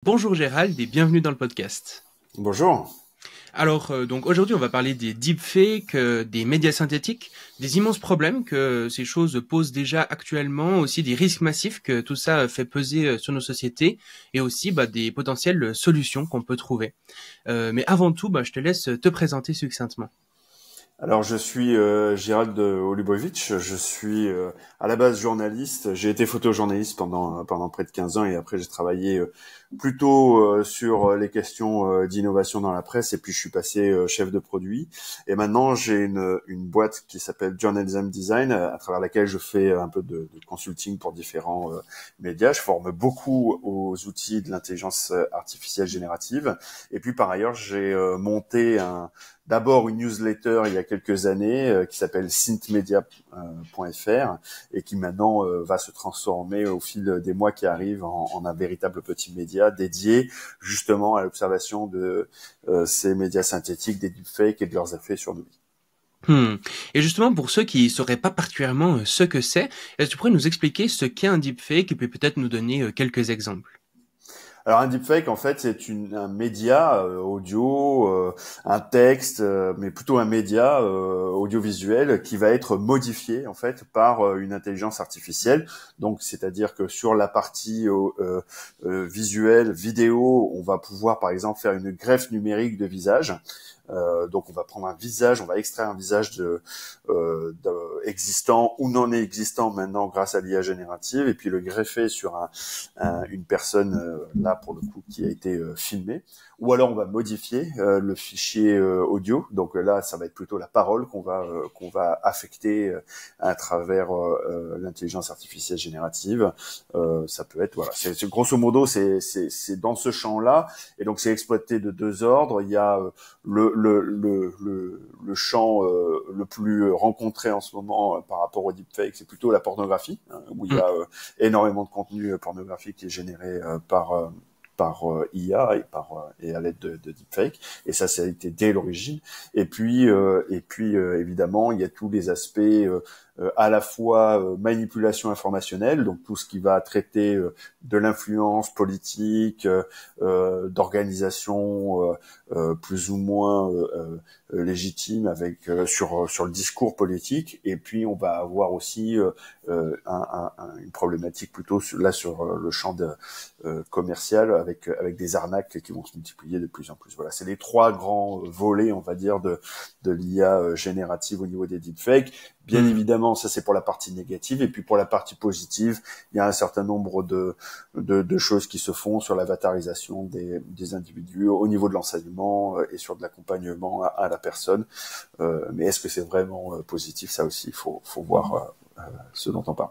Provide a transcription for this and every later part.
Bonjour Gérald et bienvenue dans le podcast. Bonjour. Alors, donc aujourd'hui, on va parler des deepfakes, des médias synthétiques, des immenses problèmes que ces choses posent déjà actuellement, aussi des risques massifs que tout ça fait peser sur nos sociétés, et aussi des potentielles solutions qu'on peut trouver. Mais avant tout, je te laisse te présenter succinctement. Alors, je suis Gérald Olubowicz. Je suis à la base journaliste. J'ai été photojournaliste pendant près de 15 ans et après j'ai travaillé plutôt sur les questions d'innovation dans la presse et puis je suis passé chef de produit. Et maintenant, j'ai une boîte qui s'appelle Journalism Design à travers laquelle je fais un peu de consulting pour différents médias. Je forme beaucoup aux outils de l'intelligence artificielle générative. Et puis par ailleurs, j'ai monté d'abord une newsletter il y a quelques années qui s'appelle synthmedia.fr et qui maintenant va se transformer au fil des mois qui arrivent en un véritable petit média dédié justement à l'observation de ces médias synthétiques, des deepfakes et de leurs effets sur nous. Et justement, pour ceux qui sauraient pas particulièrement ce que c'est, est-ce que tu pourrais nous expliquer ce qu'est un deepfake et puis peut-être nous donner quelques exemples? Alors un deepfake, en fait, c'est un média audio, un texte, mais plutôt un média audiovisuel qui va être modifié en fait par une intelligence artificielle. Donc, c'est-à-dire que sur la partie visuelle, vidéo, on va pouvoir par exemple faire une greffe numérique de visage. Donc on va prendre un visage, on va extraire un visage existant ou non existant maintenant grâce à l'IA générative et puis le greffer sur une personne là pour le coup qui a été filmée. Ou alors on va modifier le fichier audio. Donc là ça va être plutôt la parole qu'on va affecter à travers l'intelligence artificielle générative. Ça peut être voilà, c'est grosso modo c'est dans ce champ-là et donc c'est exploité de deux ordres. Il y a le champ le plus rencontré en ce moment par rapport au deepfake, c'est plutôt la pornographie, hein, où il y a énormément de contenu pornographique qui est généré par IA et à l'aide de deepfake. Et ça a été dès l'origine. Et puis évidemment, il y a tous les aspects à la fois manipulation informationnelle, donc tout ce qui va traiter de l'influence politique, d'organisation plus ou moins légitime avec sur le discours politique. Et puis on va avoir aussi une problématique plutôt sur le champ commercial avec des arnaques qui vont se multiplier de plus en plus. Voilà, c'est les trois grands volets, on va dire, de l'IA générative au niveau des deepfakes. Bien évidemment, ça c'est pour la partie négative, et puis pour la partie positive, il y a un certain nombre de choses qui se font sur l'avatarisation des individus au niveau de l'enseignement et sur de l'accompagnement à la personne. Mais est-ce que c'est vraiment positif? Ça aussi, il faut voir ce dont on parle.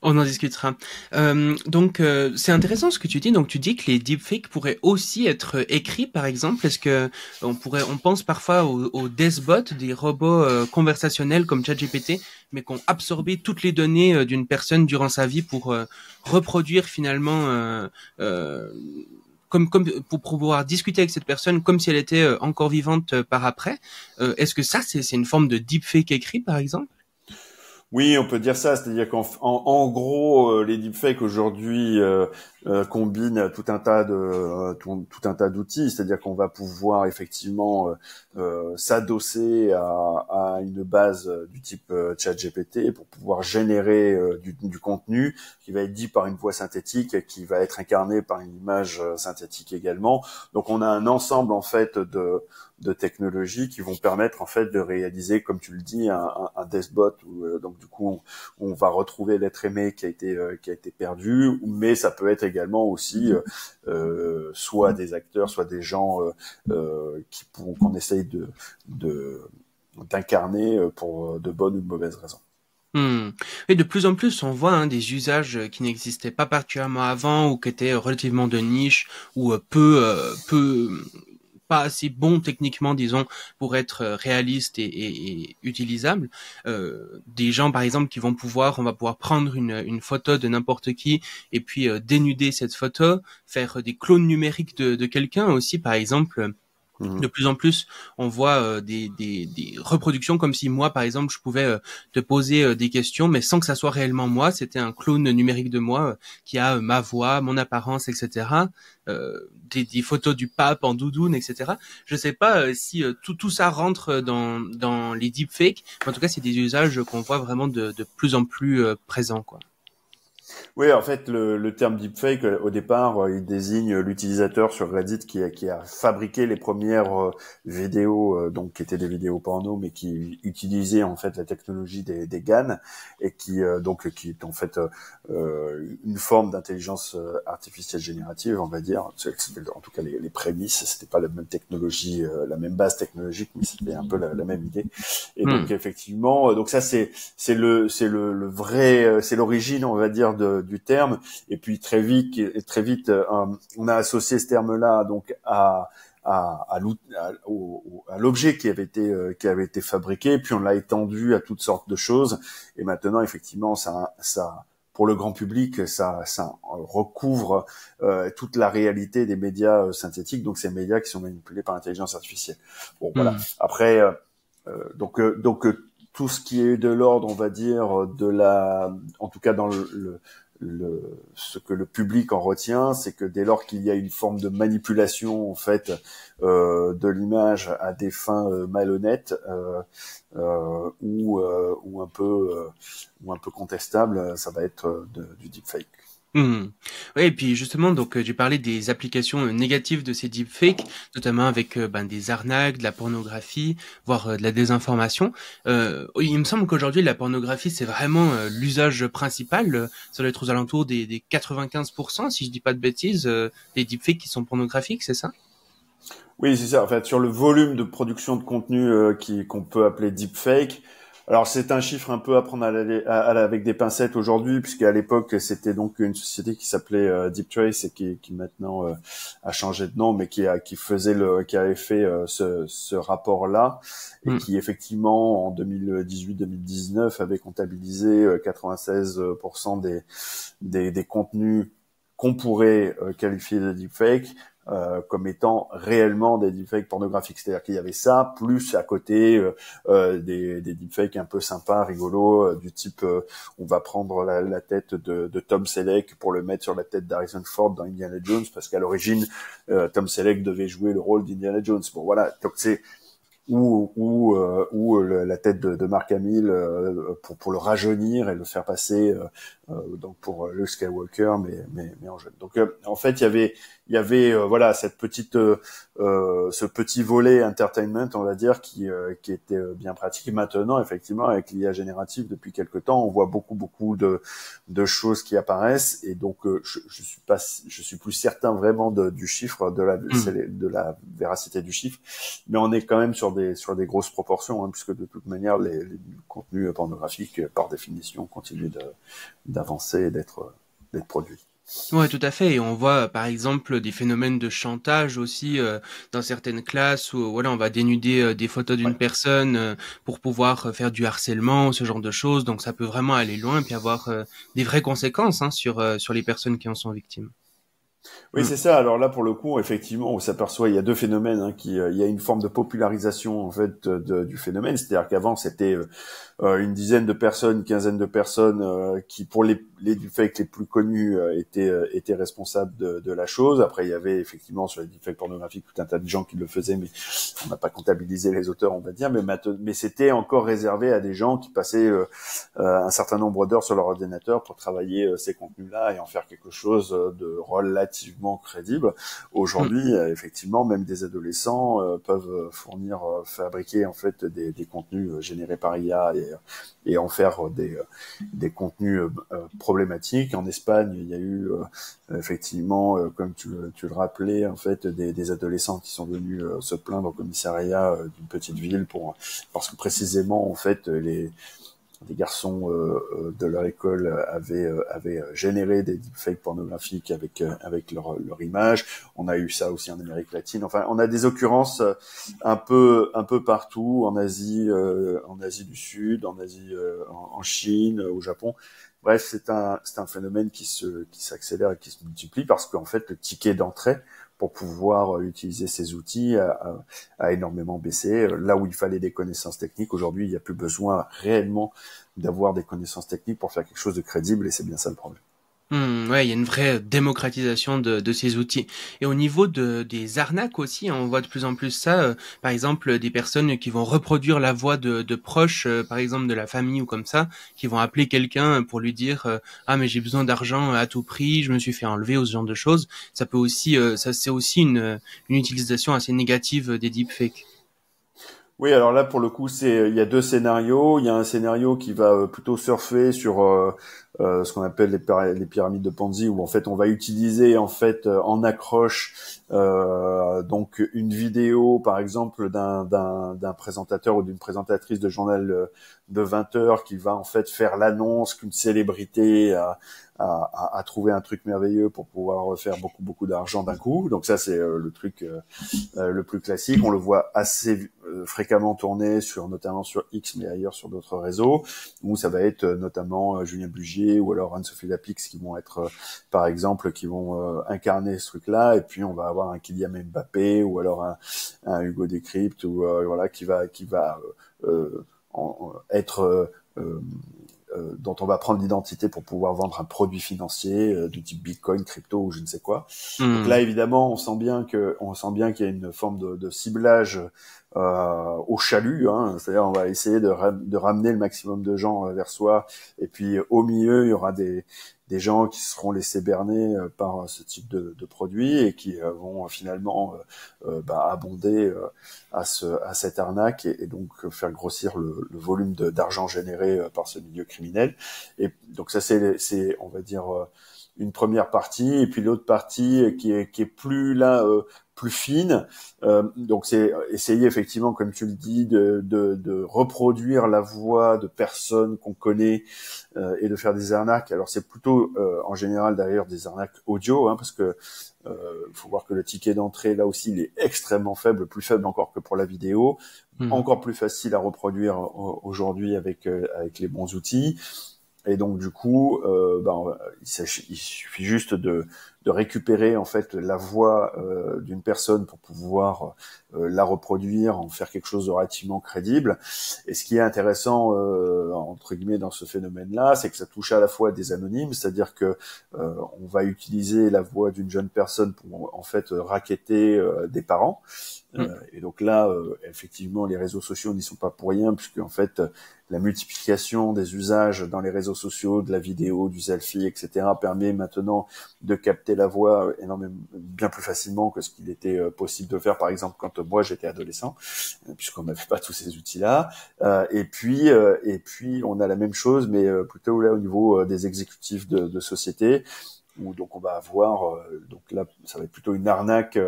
On en discutera. Donc, c'est intéressant ce que tu dis. Donc, tu dis que les deepfakes pourraient aussi être écrits, par exemple. Est-ce que on pense parfois aux deathbots, des robots conversationnels comme ChatGPT, mais qui ont absorbé toutes les données d'une personne durant sa vie pour reproduire finalement, comme pour pouvoir discuter avec cette personne comme si elle était encore vivante par après. Est-ce que ça, c'est une forme de deepfake écrit, par exemple? Oui, on peut dire ça, c'est-à-dire en gros, les deepfakes aujourd'hui combinent tout un tas d'outils, c'est-à-dire qu'on va pouvoir effectivement s'adosser à une base du type ChatGPT pour pouvoir générer du contenu qui va être dit par une voix synthétique, qui va être incarné par une image synthétique également. Donc on a un ensemble en fait de technologies qui vont permettre en fait de réaliser, comme tu le dis, un deathbot où donc du coup on va retrouver l'être aimé qui a été perdu, mais ça peut être également aussi soit des acteurs, soit des gens qu'on essaye d'incarner pour de bonnes ou de mauvaises raisons. Et de plus en plus, on voit des usages qui n'existaient pas particulièrement avant ou qui étaient relativement de niche ou peu pas assez bons techniquement, disons, pour être réalistes et utilisables. Des gens, par exemple, on va pouvoir prendre une photo de n'importe qui et puis dénuder cette photo, faire des clones numériques de quelqu'un aussi, par exemple De plus en plus, on voit des reproductions comme si moi, par exemple, je pouvais te poser des questions, mais sans que ça soit réellement moi. C'était un clone numérique de moi qui a ma voix, mon apparence, etc. Des photos du pape en doudoune, etc. Je sais pas si tout ça rentre dans les deepfakes, mais en tout cas, c'est des usages qu'on voit vraiment de plus en plus présents, quoi. Oui, en fait, le terme deepfake, au départ, il désigne l'utilisateur sur Reddit qui a fabriqué les premières vidéos, donc qui étaient des vidéos porno, mais qui utilisaient en fait la technologie des GAN et qui est en fait une forme d'intelligence artificielle générative, on va dire. C'était en tout cas les prémices, c'était pas la même technologie, la même base technologique, mais c'était un peu la même idée. Et donc Hmm. effectivement, donc ça c'est le vrai, c'est l'origine, on va dire, du terme. Et puis très vite, on a associé ce terme-là donc à l'objet qui avait été fabriqué, puis on l'a étendu à toutes sortes de choses. Et maintenant, effectivement, ça pour le grand public, ça recouvre toute la réalité des médias synthétiques, donc ces médias qui sont manipulés par l'intelligence artificielle. Bon, voilà. Hmm. Après, tout ce qui est de l'ordre, on va dire, en tout cas dans ce que le public en retient, c'est que dès lors qu'il y a une forme de manipulation en fait de l'image à des fins malhonnêtes ou un peu contestables, ça va être du deepfake. Mhm. Ouais, et puis justement, donc j'ai parlé des applications négatives de ces deepfakes, notamment avec des arnaques, de la pornographie, voire de la désinformation. Oui, il me semble qu'aujourd'hui la pornographie c'est vraiment l'usage principal. Ça doit être aux alentours des 95%, si je dis pas de bêtises, des deepfakes qui sont pornographiques, c'est ça? Oui, c'est ça. En fait, sur le volume de production de contenu qu'on peut appeler deepfake, alors c'est un chiffre un peu à prendre avec des pincettes aujourd'hui, puisqu'à l'époque c'était donc une société qui s'appelait Deeptrace et qui maintenant a changé de nom, mais qui avait fait ce rapport-là et Hmm. qui effectivement en 2018-2019 avait comptabilisé 96% des contenus qu'on pourrait qualifier de deepfake comme étant réellement des deepfakes pornographiques. C'est-à-dire qu'il y avait ça, plus à côté des deepfakes un peu sympas, rigolos, du type on va prendre la tête de Tom Selleck pour le mettre sur la tête d'Harrison Ford dans Indiana Jones, parce qu'à l'origine, Tom Selleck devait jouer le rôle d'Indiana Jones. Bon voilà, donc c'est la tête de Mark Hamill pour le rajeunir et le faire passer donc pour Luke Skywalker mais en jeune. Donc en fait il y avait voilà cette petite ce petit volet entertainment, on va dire, qui était bien pratique. Et maintenant effectivement avec l'IA générative depuis quelque temps, on voit beaucoup de choses qui apparaissent et donc je suis plus certain vraiment du chiffre Hmm. de la véracité du chiffre, mais on est quand même sur des grosses proportions, hein, puisque de toute manière les contenus pornographiques par définition continuent d'avancer et d'être produits. Ouais, tout à fait. Et on voit, par exemple, des phénomènes de chantage aussi dans certaines classes où voilà, on va dénuder des photos d'une Ouais. personne pour pouvoir faire du harcèlement, ce genre de choses. Donc, ça peut vraiment aller loin et puis avoir des vraies conséquences hein, sur les personnes qui en sont victimes. Oui, Mm. c'est ça. Alors là, pour le coup, effectivement, on s'aperçoit, il y a deux phénomènes, hein, il y a une forme de popularisation en fait du phénomène, c'est-à-dire qu'avant c'était une dizaine de personnes, une quinzaine de personnes qui, pour les deepfakes les plus connus, étaient responsables de la chose. Après, il y avait effectivement sur les deepfakes pornographiques tout un tas de gens qui le faisaient, mais on n'a pas comptabilisé les auteurs, on va dire. Mais c'était encore réservé à des gens qui passaient un certain nombre d'heures sur leur ordinateur pour travailler ces contenus-là et en faire quelque chose de relativement crédible. Mm. Aujourd'hui, effectivement, même des adolescents peuvent fabriquer en fait des contenus générés par IA et en faire des contenus problématiques. En Espagne, il y a eu effectivement, comme tu le rappelais, en fait, des adolescents qui sont venus se plaindre au commissariat d'une petite ville parce que précisément, en fait, les garçons de leur école avaient généré des deepfakes pornographiques avec leur image. On a eu ça aussi en Amérique latine. Enfin, on a des occurrences un peu partout, en Asie du Sud, en Asie, en Chine, au Japon. Bref, c'est un phénomène qui s'accélère et qui se multiplie parce qu'en fait, le ticket d'entrée pour pouvoir utiliser ces outils a énormément baissé. Là où il fallait des connaissances techniques, aujourd'hui, il n'y a plus besoin réellement d'avoir des connaissances techniques pour faire quelque chose de crédible, et c'est bien ça le problème. Ouais, il y a une vraie démocratisation de ces outils. Et au niveau des arnaques aussi, hein, on voit de plus en plus ça. Par exemple, des personnes qui vont reproduire la voix de proches, par exemple de la famille ou comme ça, qui vont appeler quelqu'un pour lui dire ah mais j'ai besoin d'argent à tout prix, je me suis fait enlever ou ce genre de choses. Ça peut aussi, ça c'est aussi une utilisation assez négative des deepfakes. Oui, alors là, pour le coup, il y a deux scénarios. Il y a un scénario qui va plutôt surfer sur ce qu'on appelle les pyramides de Ponzi, où en fait, on va utiliser en fait en accroche donc une vidéo, par exemple, d'un présentateur ou d'une présentatrice de journal de 20 heures qui va en fait faire l'annonce qu'une célébrité a trouvé un truc merveilleux pour pouvoir faire beaucoup d'argent d'un coup. Donc ça, c'est le truc le plus classique. On le voit assez fréquemment tourner notamment sur X, mais ailleurs sur d'autres réseaux, où ça va être notamment Julien Bugier ou alors Anne-Sophie Lapix qui vont être, par exemple, qui vont incarner ce truc-là, et puis on va avoir un Kylian Mbappé ou alors un Hugo Décrypte ou voilà qui va être dont on va prendre l'identité pour pouvoir vendre un produit financier du type Bitcoin, crypto ou je ne sais quoi. Donc là, Hmm. évidemment, on sent bien qu'il y a une forme de ciblage au chalut, hein. C'est-à-dire, on va essayer de ramener le maximum de gens vers soi, et puis au milieu, il y aura des gens qui seront laissés berner par ce type de produit et qui vont finalement abonder à cette arnaque et donc faire grossir le volume d'argent généré par ce milieu criminel. Et donc ça, c'est on va dire une première partie, et puis l'autre partie qui est plus là plus fine. Donc c'est essayer effectivement, comme tu le dis, de reproduire la voix de personnes qu'on connaît et de faire des arnaques. Alors c'est plutôt en général d'ailleurs des arnaques audio, hein, parce que faut voir que le ticket d'entrée là aussi il est extrêmement faible, plus faible encore que pour la vidéo, Hmm. encore plus facile à reproduire aujourd'hui avec les bons outils. Et donc du coup, il suffit juste de récupérer en fait la voix d'une personne pour pouvoir la reproduire, en faire quelque chose de relativement crédible. Et ce qui est intéressant entre guillemets dans ce phénomène-là, c'est que ça touche à la fois des anonymes, c'est-à-dire que on va utiliser la voix d'une jeune personne pour en fait racketter des parents. Hmm. Et donc là, effectivement, les réseaux sociaux n'y sont pas pour rien, puisque en fait, la multiplication des usages dans les réseaux sociaux, de la vidéo, du selfie, etc., permet maintenant de capter la voix énormément, bien plus facilement que ce qu'il était possible de faire, par exemple, quand moi j'étais adolescent, puisqu'on n'avait pas tous ces outils-là. Et puis, on a la même chose, mais plutôt là au niveau des exécutifs de société, où donc on va avoir donc là ça va être plutôt une arnaque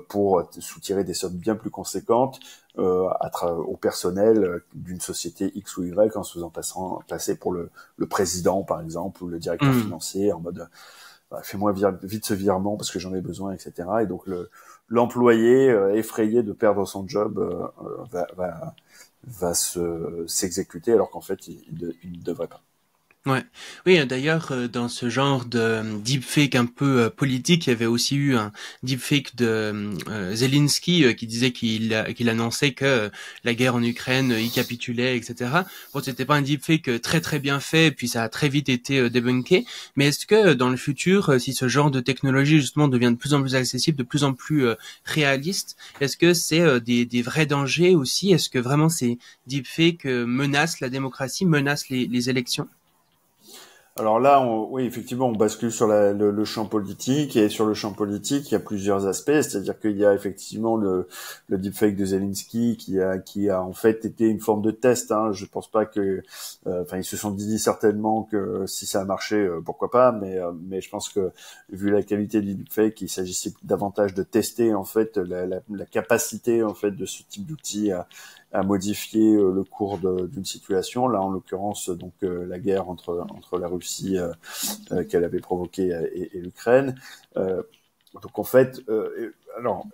pour soutirer des sommes bien plus conséquentes au personnel d'une société X ou Y, en se faisant passer pour le président par exemple ou le directeur Hmm. financier, en mode fais-moi vite ce virement parce que j'en ai besoin, etc. Et donc l'employé effrayé de perdre son job va s'exécuter alors qu'en fait il ne devrait pas. Ouais. Oui, d'ailleurs, dans ce genre de deepfake un peu politique, il y avait aussi eu un deepfake de Zelensky qui disait qu'il annonçait que la guerre en Ukraine, il capitulait, etc. Bon, c'était pas un deepfake très très bien fait, puis ça a très vite été débunké. Mais est-ce que dans le futur, si ce genre de technologie justement devient de plus en plus accessible, de plus en plus réaliste, est-ce que c'est des vrais dangers aussi? Est-ce que vraiment ces deepfakes menacent la démocratie, menacent les élections? Alors là, oui, effectivement, on bascule sur le champ politique, et sur le champ politique, il y a plusieurs aspects, c'est-à-dire qu'il y a effectivement le deepfake de Zelensky qui a en fait été une forme de test, hein. Je pense pas que, enfin, ils se sont dit certainement que si ça a marché, pourquoi pas, mais je pense que vu la qualité du deepfake, il s'agissait davantage de tester en fait la capacité en fait de ce type d'outil à modifier le cours d'une situation. Là, en l'occurrence, donc la guerre entre la Russie qu'elle avait provoquée et l'Ukraine. Donc en fait, alors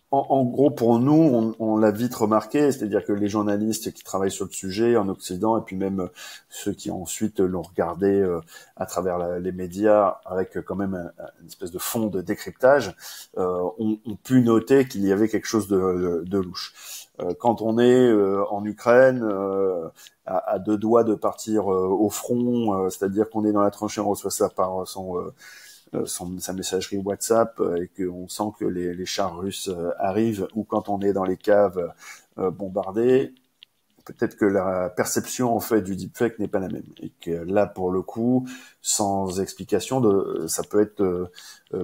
En gros, pour nous, on l'a vite remarqué, c'est-à-dire que les journalistes qui travaillent sur le sujet en Occident, et puis même ceux qui ensuite l'ont regardé à travers les médias, avec quand même une espèce de fond de décryptage, ont pu noter qu'il y avait quelque chose de louche. Quand on est en Ukraine, à deux doigts de partir au front, c'est-à-dire qu'on est dans la tranchée, on reçoit ça par sa messagerie WhatsApp et qu'on sent que les chars russes arrivent, ou quand on est dans les caves bombardées, peut-être que la perception en fait du deepfake n'est pas la même, et que là pour le coup, sans explication, ça peut être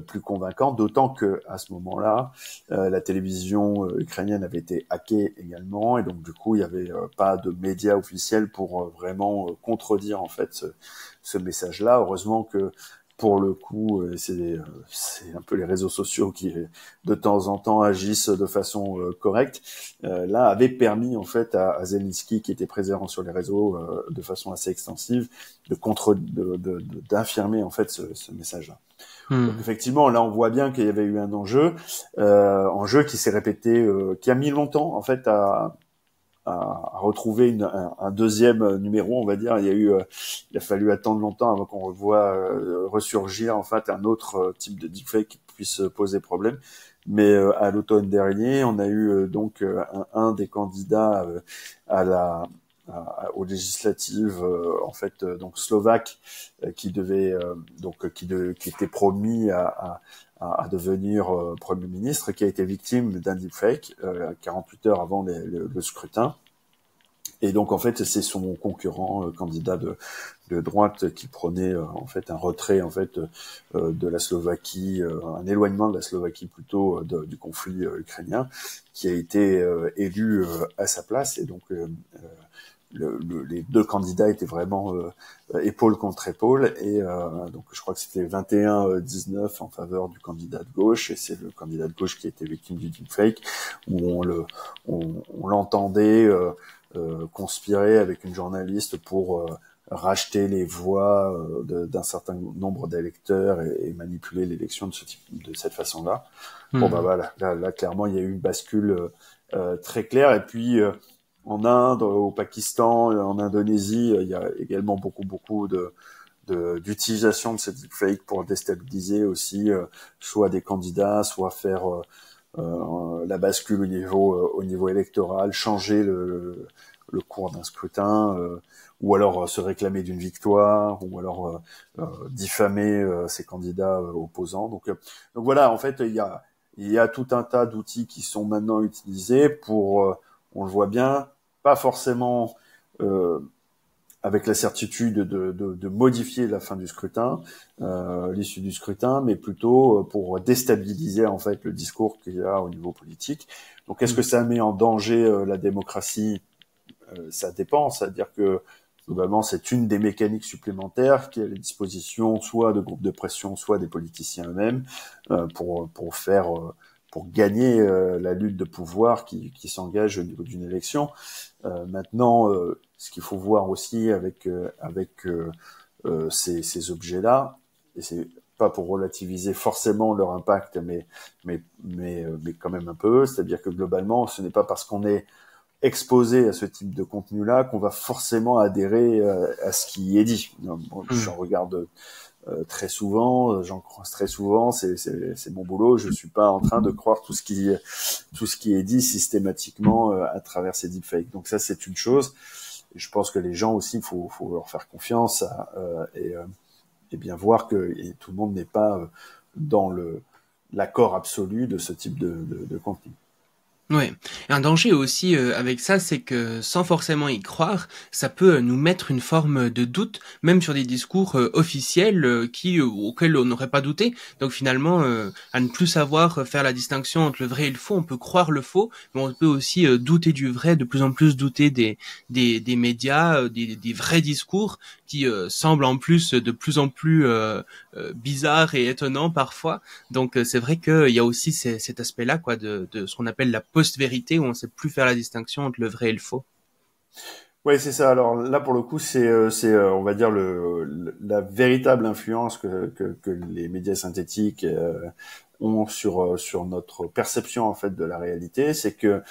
plus convaincant, d'autant que à ce moment-là, la télévision ukrainienne avait été hackée également, et donc du coup il y avait pas de médias officiels pour vraiment contredire en fait ce message-là. Heureusement que pour le coup, c'est un peu les réseaux sociaux qui, de temps en temps, agissent de façon correcte. Là, avait permis en fait à Zelensky, qui était présent sur les réseaux de façon assez extensive, d'infirmer en fait ce message-là. Donc effectivement, là, on voit bien qu'il y avait eu un enjeu qui s'est répété, qui a mis longtemps en fait à retrouver un deuxième numéro, on va dire. Il a fallu attendre longtemps avant qu'on revoie ressurgir en fait un autre type de deepfake qui puisse poser problème. Mais à l'automne dernier, on a eu donc un des candidats à la aux législatives en fait donc slovaque qui devait qui était promis à devenir Premier ministre, qui a été victime d'un deepfake 48 heures avant le scrutin. Et donc en fait c'est son concurrent candidat de droite qui prenait en fait un retrait en fait de la Slovaquie, un éloignement de la Slovaquie plutôt du conflit ukrainien, qui a été élu à sa place. Et donc les deux candidats étaient vraiment épaule contre épaule, et donc je crois que c'était 21-19 en faveur du candidat de gauche, et c'est le candidat de gauche qui a été victime du deepfake, où on l'entendait conspirer avec une journaliste pour racheter les voix d'un certain nombre d'électeurs et manipuler l'élection de cette façon-là. Bon bah voilà, là clairement il y a eu une bascule très claire. Et puis en Inde, au Pakistan, en Indonésie, il y a également beaucoup d'utilisation de ces deepfakes pour déstabiliser aussi soit des candidats, soit faire la bascule au niveau électoral, changer le cours d'un scrutin, ou alors se réclamer d'une victoire, ou alors diffamer ses candidats opposants. Donc voilà, en fait, il y a tout un tas d'outils qui sont maintenant utilisés pour, on le voit bien, pas forcément avec la certitude de modifier la fin du scrutin, l'issue du scrutin, mais plutôt pour déstabiliser en fait le discours qu'il y a au niveau politique. Donc, est-ce que ça met en danger la démocratie? Ça dépend. C'est-à-dire que globalement, c'est une des mécaniques supplémentaires qui est à la disposition soit de groupes de pression, soit des politiciens eux-mêmes pour gagner la lutte de pouvoir qui s'engage au niveau d'une élection. Maintenant, ce qu'il faut voir aussi avec ces objets-là, et c'est pas pour relativiser forcément leur impact, mais quand même un peu, c'est-à-dire que globalement, ce n'est pas parce qu'on est exposé à ce type de contenu-là qu'on va forcément adhérer à ce qui est dit. J'en regarde très souvent, j'en croise très souvent, c'est mon boulot. Je suis pas en train de croire tout ce qui est dit systématiquement à travers ces deepfakes. Donc ça, c'est une chose. Et je pense que les gens aussi, faut leur faire confiance et bien voir que tout le monde n'est pas dans l'accord absolu de ce type de contenu. Ouais. Un danger aussi avec ça, c'est que sans forcément y croire, ça peut nous mettre une forme de doute, même sur des discours officiels auxquels on n'aurait pas douté. Donc finalement, à ne plus savoir faire la distinction entre le vrai et le faux, on peut croire le faux, mais on peut aussi douter du vrai, de plus en plus douter des médias, des vrais discours qui semblent en plus de plus en plus bizarres et étonnants parfois. Donc c'est vrai qu'il y a aussi cet aspect-là, quoi, de ce qu'on appelle la post-vérité, où on sait plus faire la distinction entre le vrai et le faux. Ouais, c'est ça. Alors là, pour le coup, c'est on va dire la véritable influence que les médias synthétiques ont sur notre perception en fait de la réalité, c'est que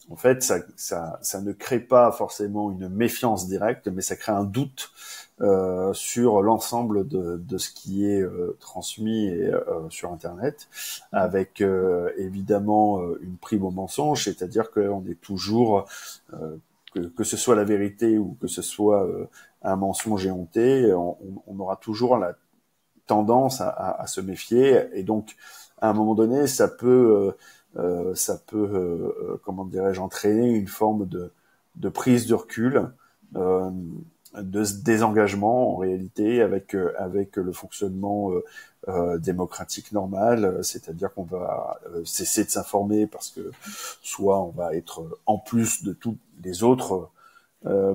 en fait ça ne crée pas forcément une méfiance directe, mais ça crée un doute sur l'ensemble de ce qui est transmis sur Internet, avec évidemment une prime au mensonge, c'est-à-dire qu'on est toujours que ce soit la vérité ou que ce soit un mensonge éhonté, on aura toujours la tendance à se méfier, et donc à un moment donné comment dirais-je, entraîner une forme de prise de recul, de désengagement en réalité avec le fonctionnement démocratique normal, c'est-à-dire qu'on va cesser de s'informer parce que soit on va être en plus de tous les autres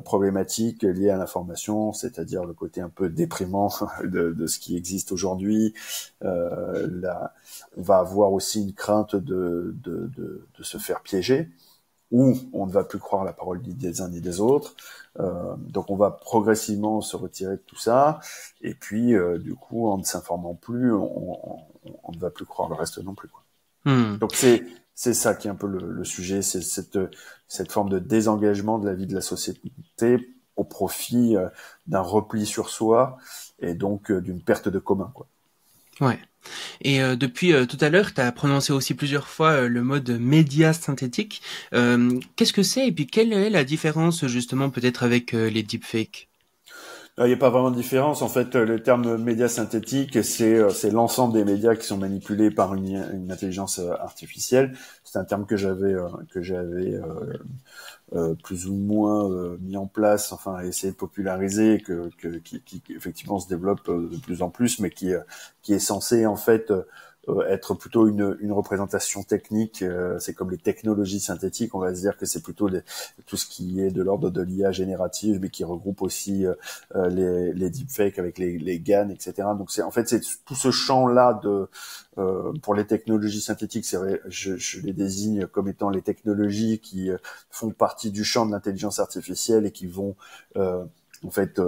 problématiques liées à l'information, c'est-à-dire le côté un peu déprimant de ce qui existe aujourd'hui. On va avoir aussi une crainte de se faire piéger, où on ne va plus croire la parole ni des uns ni des autres. Donc on va progressivement se retirer de tout ça, et puis du coup, en ne s'informant plus, on ne va plus croire le reste non plus, quoi. Donc c'est ça qui est un peu le sujet, c'est cette forme de désengagement de la vie de la société au profit d'un repli sur soi, et donc d'une perte de commun, quoi. Ouais. Et depuis tout à l'heure, tu as prononcé aussi plusieurs fois le mot de média synthétique. Qu'est-ce que c'est, et puis quelle est la différence justement peut-être avec les deepfakes? Il n'y a pas vraiment de différence. En fait, le terme média synthétique, c'est l'ensemble des médias qui sont manipulés par une intelligence artificielle. C'est un terme que j'avais plus ou moins mis en place, enfin essayé de populariser, qui effectivement se développe de plus en plus, mais qui est censé en fait être plutôt une représentation technique. C'est comme les technologies synthétiques, on va se dire que c'est plutôt tout ce qui est de l'ordre de l'IA générative, mais qui regroupe aussi les deepfakes avec les GAN, etc. Donc c'est tout ce champ-là pour les technologies synthétiques. C'est vrai, je les désigne comme étant les technologies qui font partie du champ de l'intelligence artificielle et qui vont en fait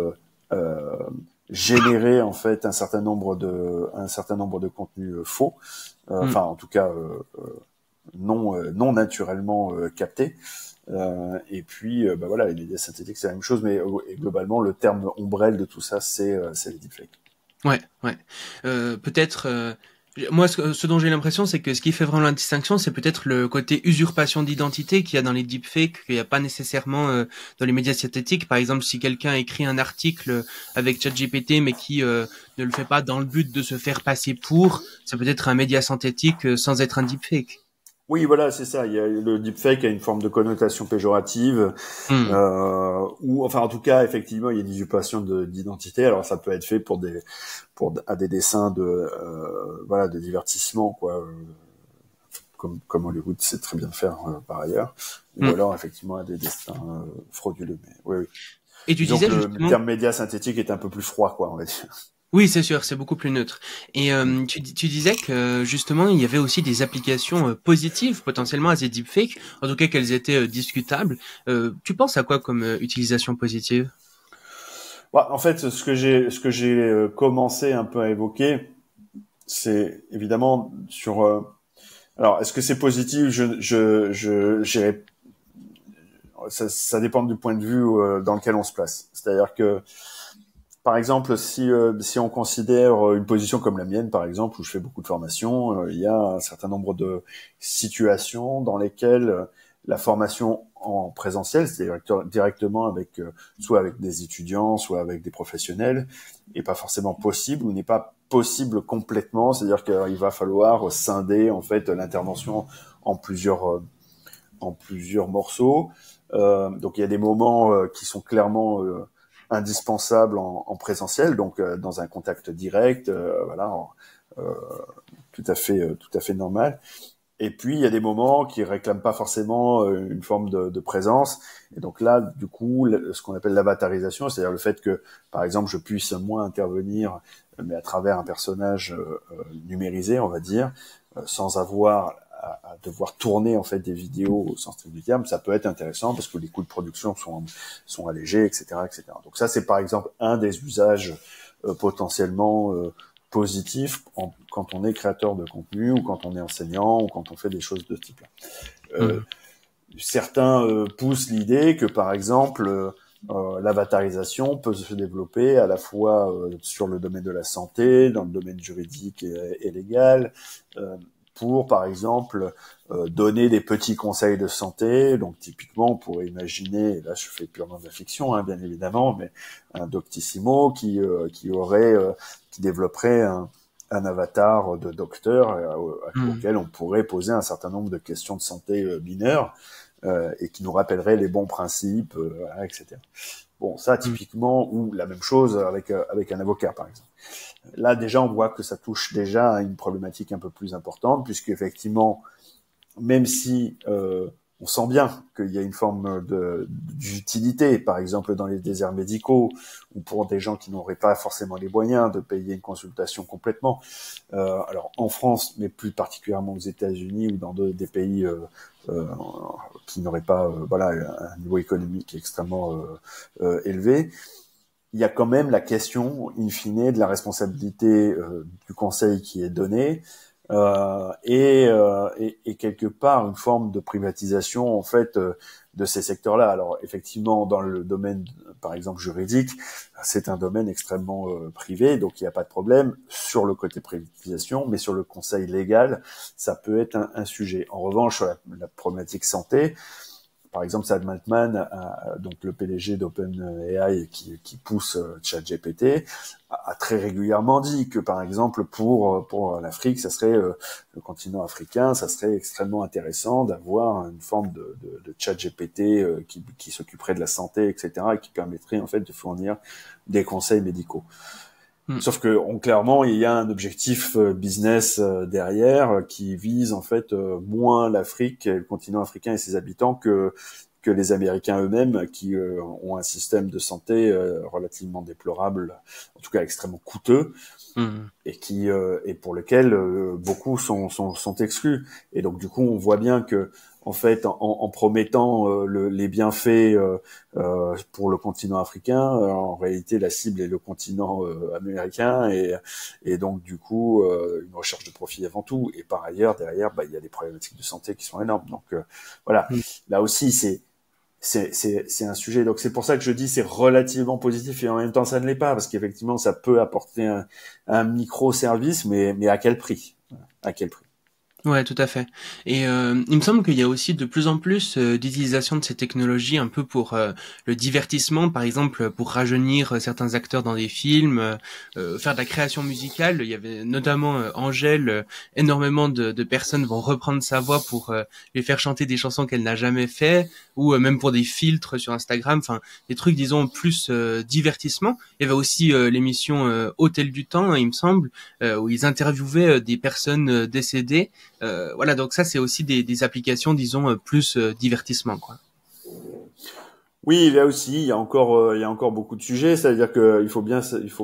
générer en fait un certain nombre de contenus faux, enfin en tout cas non naturellement captés. Et puis voilà, les médias synthétiques c'est la même chose, mais et globalement le terme ombrelle de tout ça c'est les deepfakes. Ouais. Peut-être moi ce dont j'ai l'impression, c'est que ce qui fait vraiment la distinction, c'est peut-être le côté usurpation d'identité qu'il y a dans les deepfakes, qu'il n'y a pas nécessairement dans les médias synthétiques. Par exemple, si quelqu'un écrit un article avec ChatGPT mais qui ne le fait pas dans le but de se faire passer pour, c'est peut-être un média synthétique sans être un deepfake. Oui, voilà, c'est ça. Le deepfake a une forme de connotation péjorative, ou enfin en tout cas, effectivement, il y a une usurpation d'identité. Alors ça peut être fait à des dessins de divertissement, quoi, comme Hollywood sait très bien faire par ailleurs, ou alors effectivement à des dessins frauduleux. Mais oui. Et tu Disons disais que le justement... terme média synthétique est un peu plus froid, quoi, on va dire. Oui, c'est sûr, c'est beaucoup plus neutre. Et tu disais que justement, il y avait aussi des applications positives potentiellement à ces deepfakes, en tout cas qu'elles étaient discutables. Tu penses à quoi comme utilisation positive? Ouais, en fait, ce que j'ai commencé un peu à évoquer, c'est évidemment sur. Alors, est-ce que c'est positif? J'irai. Ça dépend du point de vue dans lequel on se place. C'est-à-dire que par exemple, si on considère une position comme la mienne, par exemple, où je fais beaucoup de formations, il y a un certain nombre de situations dans lesquelles la formation en présentiel, c'est-à-dire directement avec soit avec des étudiants, soit avec des professionnels, n'est pas forcément possible ou n'est pas possible complètement. C'est-à-dire qu'il va falloir scinder en fait l'intervention en plusieurs morceaux. Donc il y a des moments qui sont clairement indispensable en présentiel, donc dans un contact direct, tout à fait normal. Et puis il y a des moments qui réclament pas forcément une forme de présence. Et donc là, du coup, ce qu'on appelle l'avatarisation, c'est-à-dire le fait que, par exemple, je puisse moi intervenir, mais à travers un personnage numérisé, on va dire, sans avoir à devoir tourner en fait des vidéos au sens strict du terme, ça peut être intéressant parce que les coûts de production sont allégés, etc., etc. Donc ça, c'est par exemple un des usages potentiellement positif quand on est créateur de contenu ou quand on est enseignant ou quand on fait des choses de ce type-là. Certains poussent l'idée que, par exemple, l'avatarisation peut se développer à la fois sur le domaine de la santé, dans le domaine juridique et légal, pour, par exemple, donner des petits conseils de santé. Donc, typiquement, on pourrait imaginer, et là je fais purement de la fiction, hein, bien évidemment, mais un Doctissimo qui développerait un avatar de docteur auquel on pourrait poser un certain nombre de questions de santé mineures et qui nous rappellerait les bons principes, voilà, etc. Bon, ça typiquement, ou la même chose avec un avocat, par exemple. Là, déjà, on voit que ça touche déjà à une problématique un peu plus importante, puisque effectivement, même si on sent bien qu'il y a une forme d'utilité, par exemple dans les déserts médicaux, ou pour des gens qui n'auraient pas forcément les moyens de payer une consultation complètement. Alors en France, mais plus particulièrement aux États-Unis ou dans des pays qui n'auraient pas voilà, un niveau économique extrêmement élevé. Il y a quand même la question, in fine, de la responsabilité du conseil qui est donné, et quelque part une forme de privatisation en fait de ces secteurs-là. Alors effectivement, dans le domaine, par exemple juridique, c'est un domaine extrêmement privé, donc il n'y a pas de problème sur le côté privatisation, mais sur le conseil légal, ça peut être un sujet. En revanche, sur la problématique santé, par exemple, Sam Altman, donc le PDG d'OpenAI qui pousse ChatGPT, a très régulièrement dit que, par exemple, pour l'Afrique, ça serait le continent africain, ça serait extrêmement intéressant d'avoir une forme de ChatGPT qui s'occuperait de la santé, etc., et qui permettrait en fait de fournir des conseils médicaux. Sauf que clairement, il y a un objectif business derrière qui vise en fait moins l'Afrique, le continent africain et ses habitants que les Américains eux-mêmes, qui ont un système de santé relativement déplorable, en tout cas extrêmement coûteux, et pour lequel beaucoup sont exclus. Et donc du coup, on voit bien que en fait, en promettant les bienfaits pour le continent africain, en réalité, la cible est le continent américain, et donc du coup, une recherche de profit avant tout. Et par ailleurs, derrière, il y a des problématiques de santé qui sont énormes. Donc voilà, là aussi, c'est un sujet. Donc c'est pour ça que je dis c'est relativement positif, et en même temps ça ne l'est pas, parce qu'effectivement ça peut apporter un micro-service, mais à quel prix? À quel prix? Ouais, tout à fait. Et il me semble qu'il y a aussi de plus en plus d'utilisation de ces technologies un peu pour le divertissement, par exemple pour rajeunir certains acteurs dans des films, faire de la création musicale. Il y avait notamment Angèle, énormément de personnes vont reprendre sa voix pour lui faire chanter des chansons qu'elle n'a jamais fait, ou même pour des filtres sur Instagram, enfin des trucs disons plus divertissement. Il y avait aussi l'émission Hôtel du Temps, hein, il me semble, où ils interviewaient des personnes décédées. Voilà, donc ça c'est aussi des applications, disons, plus divertissement, quoi. Oui, là aussi, il y a encore beaucoup de sujets. C'est-à-dire que il faut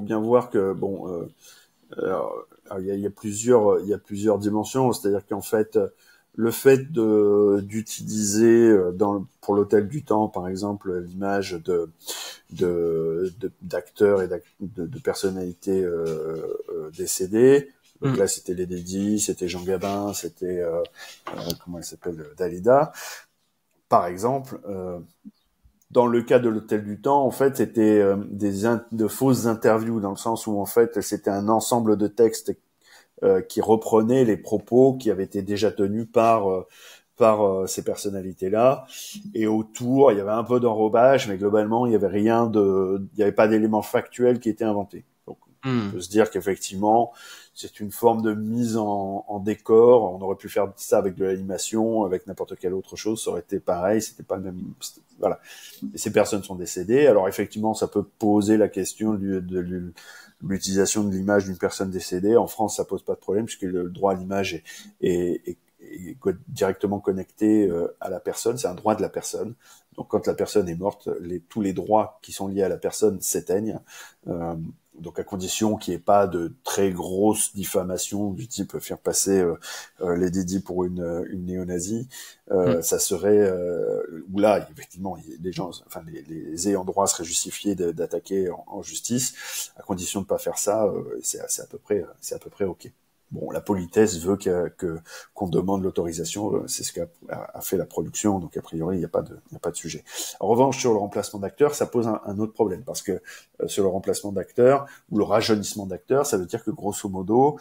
bien voir que bon, alors, il y a plusieurs dimensions. C'est-à-dire qu'en fait, le fait d'utiliser pour l'Hôtel du Temps, par exemple, l'image d'acteurs et de personnalités décédées. Donc là, c'était Lady Di, c'était Jean Gabin, c'était comment elle s'appelle, Dalida, par exemple. Dans le cas de l'Hôtel du Temps, en fait, c'était de fausses interviews, dans le sens où en fait, c'était un ensemble de textes qui reprenaient les propos qui avaient été déjà tenus par ces personnalités-là. Et autour, il y avait un peu d'enrobage, mais globalement, il y avait pas d'éléments factuels qui étaient inventés. Donc, on peut se dire qu'effectivement, c'est une forme de mise en décor. On aurait pu faire ça avec de l'animation, avec n'importe quelle autre chose, ça aurait été pareil, c'était pas le même. Voilà. Et ces personnes sont décédées. Alors effectivement, ça peut poser la question de l'utilisation de l'image d'une personne décédée. En France, ça pose pas de problème puisque le droit à l'image est directement connecté à la personne. C'est un droit de la personne. Donc quand la personne est morte, tous les droits qui sont liés à la personne s'éteignent. donc à condition qu'il n'y ait pas de très grosses diffamations du type faire passer Lady Di pour une néo-nazie, ça serait où là effectivement les gens, enfin les ayants droit seraient justifiés d'attaquer en justice, à condition de pas faire ça, c'est à peu près ok. Bon, la politesse veut qu'on demande l'autorisation, c'est ce qu'a fait la production, donc a priori il n'y a pas de sujet. En revanche, sur le remplacement d'acteurs, ça pose un autre problème, parce que sur le remplacement d'acteurs ou le rajeunissement d'acteurs, ça veut dire que grosso modo,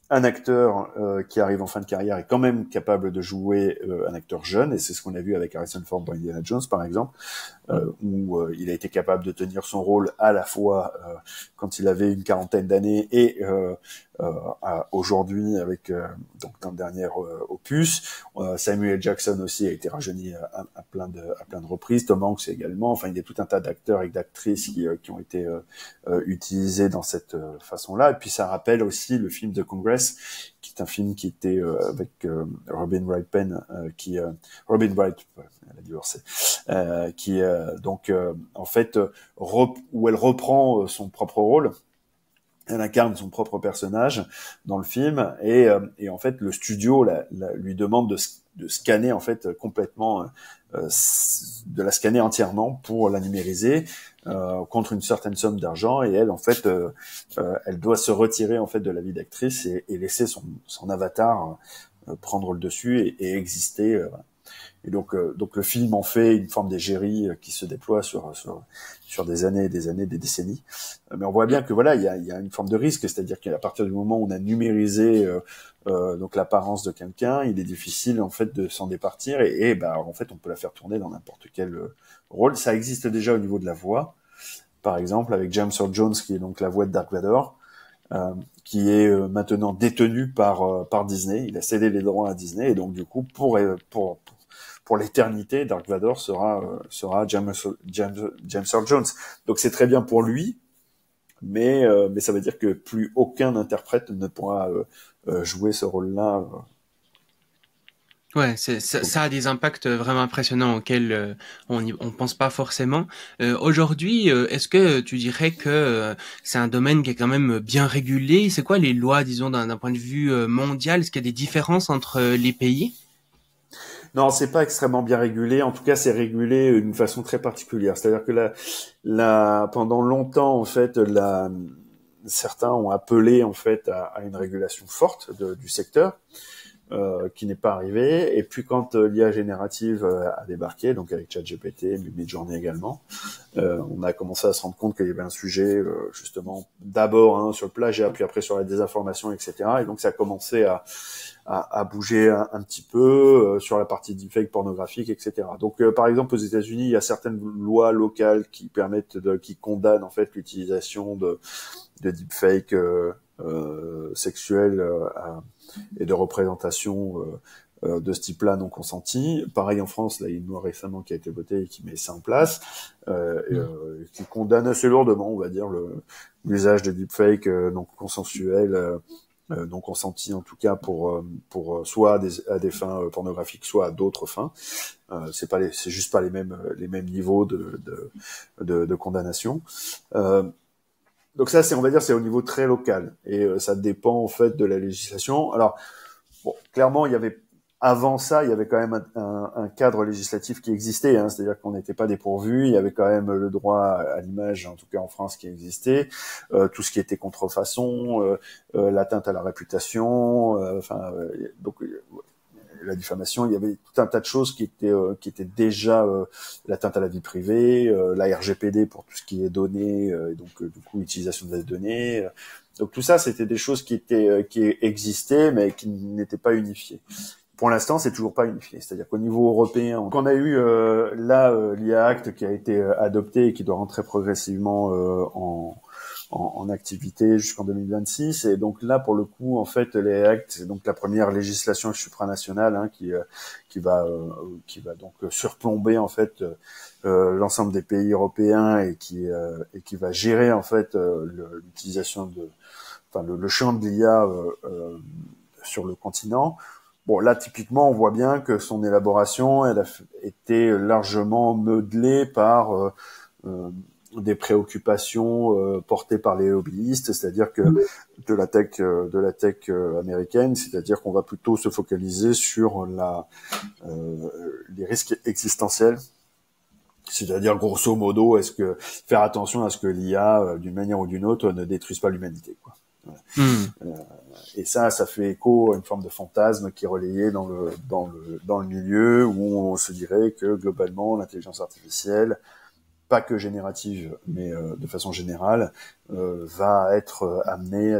un acteur qui arrive en fin de carrière est quand même capable de jouer un acteur jeune, et c'est ce qu'on a vu avec Harrison Ford dans Indiana Jones par exemple, où il a été capable de tenir son rôle à la fois quand il avait une quarantaine d'années et aujourd'hui avec donc dans le dernier opus. Samuel Jackson aussi a été rajeuni à plein de reprises. Tom Hanks également. Enfin, il y a tout un tas d'acteurs et d'actrices qui ont été utilisés dans cette façon-là. Et puis ça rappelle aussi le film The Congress, qui est un film qui était avec Robin Wright Penn, Robin Wright, elle a divorcé, qui donc en fait où elle reprend son propre rôle. Elle incarne son propre personnage dans le film et en fait le studio lui demande de scanner en fait complètement, de la scanner entièrement pour la numériser contre une certaine somme d'argent, et elle en fait elle doit se retirer en fait de la vie d'actrice et laisser son avatar prendre le dessus et exister. Et donc le film en fait une forme d'égérie qui se déploie sur des années et des années, des décennies. Mais on voit bien que voilà, il y a une forme de risque, c'est-à-dire qu'à partir du moment où on a numérisé donc l'apparence de quelqu'un, il est difficile en fait de s'en départir et bah en fait on peut la faire tourner dans n'importe quel rôle. Ça existe déjà au niveau de la voix, par exemple avec James Earl Jones qui est donc la voix de Dark Vador. Qui est maintenant détenu par Disney. Il a cédé les droits à Disney et donc du coup pour l'éternité, Dark Vador sera James Earl Jones. Donc c'est très bien pour lui, mais ça veut dire que plus aucun interprète ne pourra jouer ce rôle-là. Ouais, ça a des impacts vraiment impressionnants auxquels on pense pas forcément. Aujourd'hui, est-ce que tu dirais que c'est un domaine qui est quand même bien régulé? C'est quoi les lois, disons, d'un point de vue mondial? Est-ce qu'il y a des différences entre les pays? Non, c'est pas extrêmement bien régulé. En tout cas, c'est régulé d'une façon très particulière. C'est-à-dire que pendant longtemps, en fait, certains ont appelé en fait à une régulation forte du secteur. Qui n'est pas arrivé. Et puis quand l'IA générative a débarqué, donc avec ChatGPT, Midjourney également, on a commencé à se rendre compte qu'il y avait un sujet justement d'abord sur le plagiat, puis après sur la désinformation, etc. Et donc ça a commencé à bouger un petit peu sur la partie deepfake pornographique, etc. Donc par exemple aux États-Unis, il y a certaines lois locales qui qui condamnent en fait l'utilisation de deepfake sexuels et de représentation de ce type-là non consenti. Pareil en France, là, il y a une loi récemment qui a été votée et qui met ça en place, qui condamne assez lourdement, on va dire, l'usage de deepfake non consensuel, non consenti en tout cas pour soit à des fins pornographiques, soit à d'autres fins. C'est juste pas les mêmes niveaux de condamnation. Donc ça, on va dire, c'est au niveau très local et ça dépend en fait de la législation. Alors, bon, clairement, avant ça, il y avait quand même un cadre législatif qui existait, c'est-à-dire qu'on n'était pas dépourvu. Il y avait quand même le droit à l'image, en tout cas en France, qui existait, tout ce qui était contrefaçon, l'atteinte à la réputation, donc la diffamation, il y avait tout un tas de choses qui étaient déjà l'atteinte à la vie privée, la RGPD pour tout ce qui est données, et donc du coup utilisation de la données. Donc tout ça, c'était des choses qui existaient, mais qui n'étaient pas unifiées. Pour l'instant, c'est toujours pas unifié. C'est-à-dire qu'au niveau européen, on a eu l'IA Act qui a été adopté et qui doit rentrer progressivement en activité jusqu'en 2026, et donc là pour le coup en fait les actes, c'est donc la première législation supranationale qui va donc surplomber en fait l'ensemble des pays européens et qui va gérer en fait l'utilisation le champ de l'IA sur le continent. Bon, là, typiquement, on voit bien que son élaboration, elle a été largement modelée par des préoccupations portées par les lobbyistes, c'est-à-dire que de la tech américaine, c'est-à-dire qu'on va plutôt se focaliser sur les risques existentiels. C'est-à-dire, grosso modo, faire attention à ce que l'IA, d'une manière ou d'une autre, ne détruise pas l'humanité, quoi. Voilà. Et ça fait écho à une forme de fantasme qui est relayé dans le milieu, où on se dirait que globalement, l'intelligence artificielle, pas que générative, mais de façon générale, va être amenée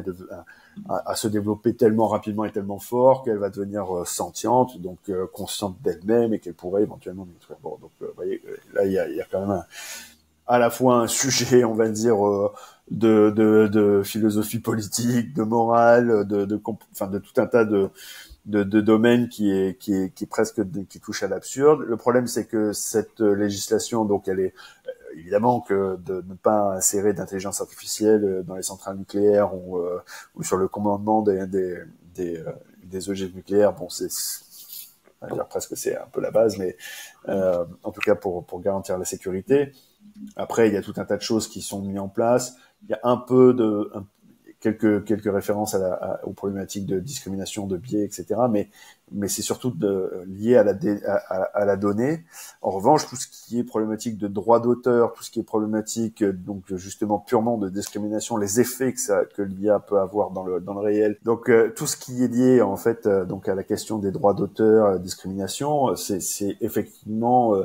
à se développer tellement rapidement et tellement fort qu'elle va devenir sentiente, donc consciente d'elle-même, et qu'elle pourrait éventuellement nous détruire. Bon, donc vous voyez, là il y a quand même à la fois un sujet, on va dire, de philosophie politique, de morale, de tout un tas de domaines qui touche à l'absurde. Le problème, c'est que cette législation, donc elle est évidemment que de ne pas insérer d'intelligence artificielle dans les centrales nucléaires ou sur le commandement des ogives nucléaires, bon, on va dire presque c'est un peu la base, mais en tout cas pour garantir la sécurité. Après, il y a tout un tas de choses qui sont mises en place. Il y a quelques références aux problématiques de discrimination, de biais, etc. Mais c'est surtout lié à la donnée. En revanche, tout ce qui est problématique de droit d'auteur, tout ce qui est problématique donc justement purement de discrimination, les effets que l'IA peut avoir dans le réel. Donc tout ce qui est lié en fait donc à la question des droits d'auteur, discrimination, c'est effectivement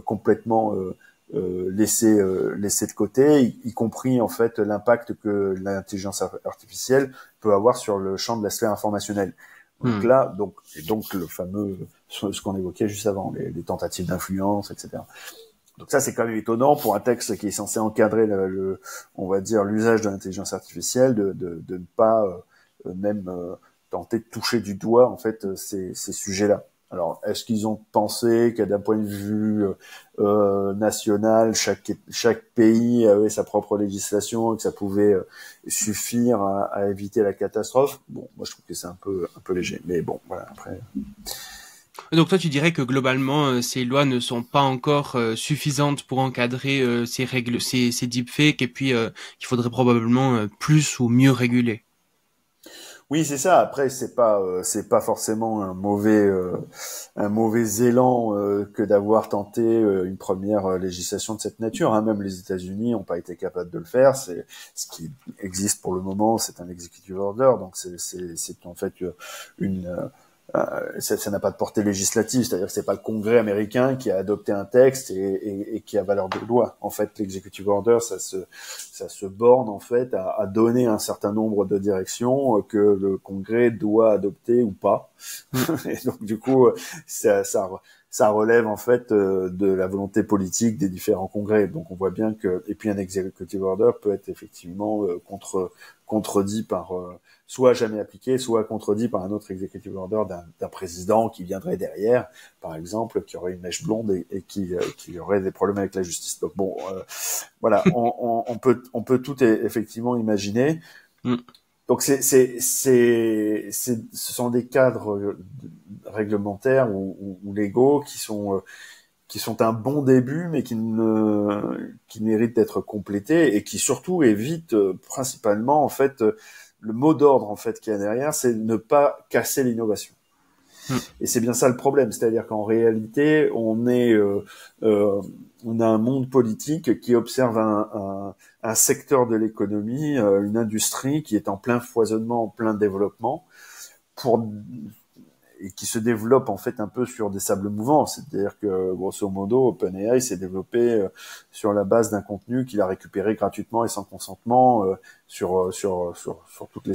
complètement laissé de côté, y compris en fait l'impact que l'intelligence artificielle peut avoir sur le champ de la sphère informationnelle. Donc là, donc le fameux, ce qu'on évoquait juste avant, les tentatives d'influence, etc. Donc ça, c'est quand même étonnant pour un texte qui est censé encadrer on va dire, l'usage de l'intelligence artificielle, de ne pas même tenter de toucher du doigt en fait ces sujets-là. Alors, est-ce qu'ils ont pensé qu'à d'un point de vue national, chaque pays avait sa propre législation et que ça pouvait suffire à éviter la catastrophe? Bon, moi je trouve que c'est un peu léger, mais bon, voilà. Après. Donc toi, tu dirais que globalement, ces lois ne sont pas encore suffisantes pour encadrer ces règles, ces deepfakes, et puis qu'il faudrait probablement plus ou mieux réguler. Oui, c'est ça. Après, c'est pas forcément un mauvais élan que d'avoir tenté une première législation de cette nature. Hein. Même les États-Unis n'ont pas été capables de le faire. C'est ce qui existe pour le moment, c'est un executive order, donc c'est en fait ça n'a pas de portée législative, c'est-à-dire que c'est pas le Congrès américain qui a adopté un texte et qui a valeur de loi. En fait, l'executive order, ça se borne en fait à donner un certain nombre de directions que le Congrès doit adopter ou pas. Et donc du coup, ça relève en fait de la volonté politique des différents congrès. Donc on voit bien que, et puis un executive order peut être effectivement contredit par soit jamais appliqué, soit contredit par un autre executive order d'un président qui viendrait derrière, par exemple, qui aurait une mèche blonde et qui aurait des problèmes avec la justice. Donc bon, voilà, on peut tout effectivement imaginer. Donc ce sont des cadres réglementaires ou légaux qui sont un bon début, mais qui méritent d'être complétés et qui surtout évitent principalement en fait le mot d'ordre en fait qu'il y a derrière, c'est ne pas casser l'innovation. Et c'est bien ça le problème, c'est-à-dire qu'en réalité, on a un monde politique qui observe un secteur de l'économie, une industrie qui est en plein foisonnement, en plein développement, et qui se développe en fait un peu sur des sables mouvants. C'est-à-dire que grosso modo, OpenAI s'est développé sur la base d'un contenu qu'il a récupéré gratuitement et sans consentement sur toutes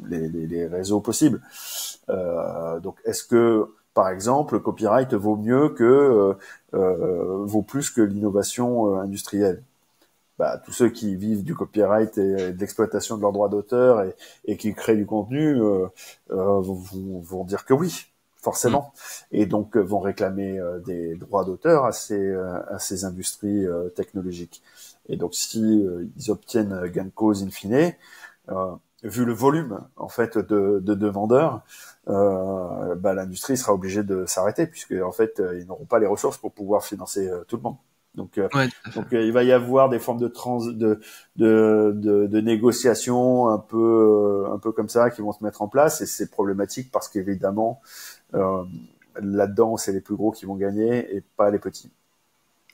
les réseaux possibles. Donc, est-ce que, par exemple, le copyright vaut plus que l'innovation industrielle? Bah, tous ceux qui vivent du copyright et de l'exploitation de leurs droits d'auteur et qui créent du contenu vont dire que oui, forcément, et donc vont réclamer des droits d'auteur à ces industries technologiques. Et donc, si ils obtiennent gain de cause in fine, vu le volume en fait de demandeurs, l'industrie sera obligée de s'arrêter puisque en fait ils n'auront pas les ressources pour pouvoir financer tout le monde. Donc, Ouais, tout à fait. il va y avoir des formes de négociations un peu comme ça qui vont se mettre en place, et c'est problématique parce qu'évidemment, euh, là-dedans, c'est les plus gros qui vont gagner et pas les petits.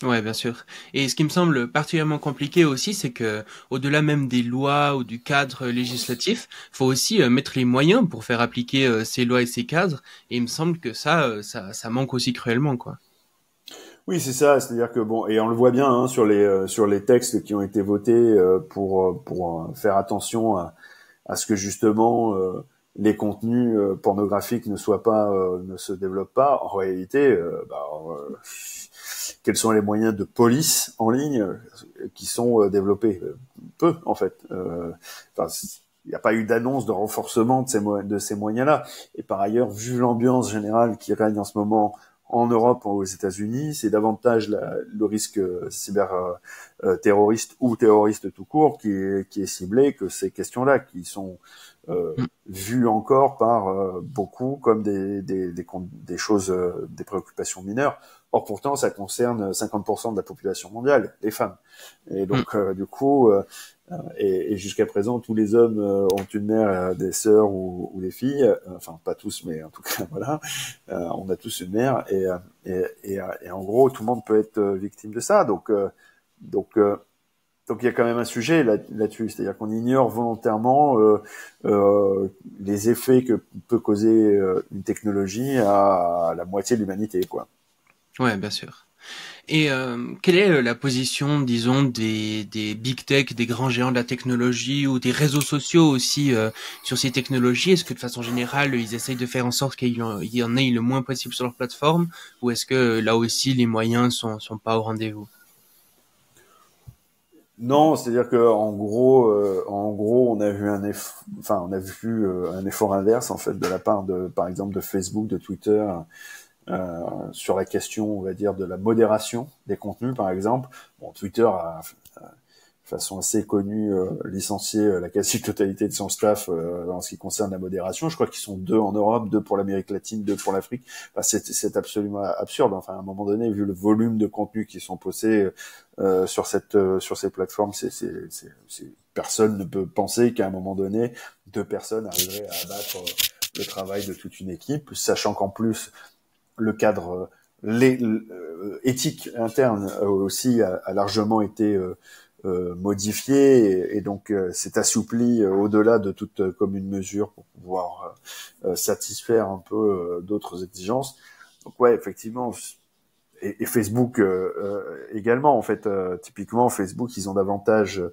Ouais, bien sûr. Et ce qui me semble particulièrement compliqué aussi, c'est que au-delà même des lois ou du cadre législatif, faut aussi mettre les moyens pour faire appliquer ces lois et ces cadres. Et il me semble que ça manque aussi cruellement, quoi. Oui, c'est ça. C'est-à-dire que bon, et on le voit bien hein, sur les textes qui ont été votés pour faire attention à ce que justement les contenus pornographiques ne se développent pas. En réalité, quels sont les moyens de police en ligne qui sont développés? Peu, en fait. Il n'y a pas eu d'annonce de renforcement de ces moyens-là. Et par ailleurs, vu l'ambiance générale qui règne en ce moment en Europe, aux États-Unis, c'est davantage le risque cyber terroriste ou terroriste tout court qui est ciblé que ces questions-là qui sont Mm. vues encore par beaucoup comme des choses, des préoccupations mineures. Or pourtant, ça concerne 50% de la population mondiale, les femmes. Et Mm. donc, du coup, et jusqu'à présent, tous les hommes ont une mère, des sœurs ou des filles. Enfin, pas tous, mais en tout cas, voilà. On a tous une mère, et en gros, tout le monde peut être victime de ça. Donc, euh, donc il y a quand même un sujet là-dessus, c'est-à-dire qu'on ignore volontairement les effets que peut causer une technologie à la moitié de l'humanité, quoi. Ouais, bien sûr. Et quelle est la position, disons, des big tech, des grands géants de la technologie ou des réseaux sociaux aussi sur ces technologies? Est-ce que de façon générale, ils essayent de faire en sorte il y en ait le moins possible sur leur plateforme, ou est-ce que là aussi les moyens sont pas au rendez-vous? Non, c'est-à-dire que en gros, on a vu un effort inverse en fait de la part de, par exemple, de Facebook, de Twitter, sur la question, on va dire, de la modération des contenus, par exemple. Bon, Twitter a, de façon assez connue, licencié la quasi-totalité de son staff en ce qui concerne la modération. Je crois qu'ils sont 2 en Europe, 2 pour l'Amérique latine, 2 pour l'Afrique. Enfin, c'est absolument absurde. Enfin, à un moment donné, vu le volume de contenus qui sont postés sur ces plateformes, personne ne peut penser qu'à un moment donné, 2 personnes arriveraient à abattre le travail de toute une équipe, sachant qu'en plus le cadre éthique interne aussi a largement été modifié, et donc c'est assoupli au-delà de toute commune mesure pour pouvoir satisfaire un peu d'autres exigences. Donc ouais, effectivement, et Facebook également en fait. Typiquement, Facebook, ils ont davantage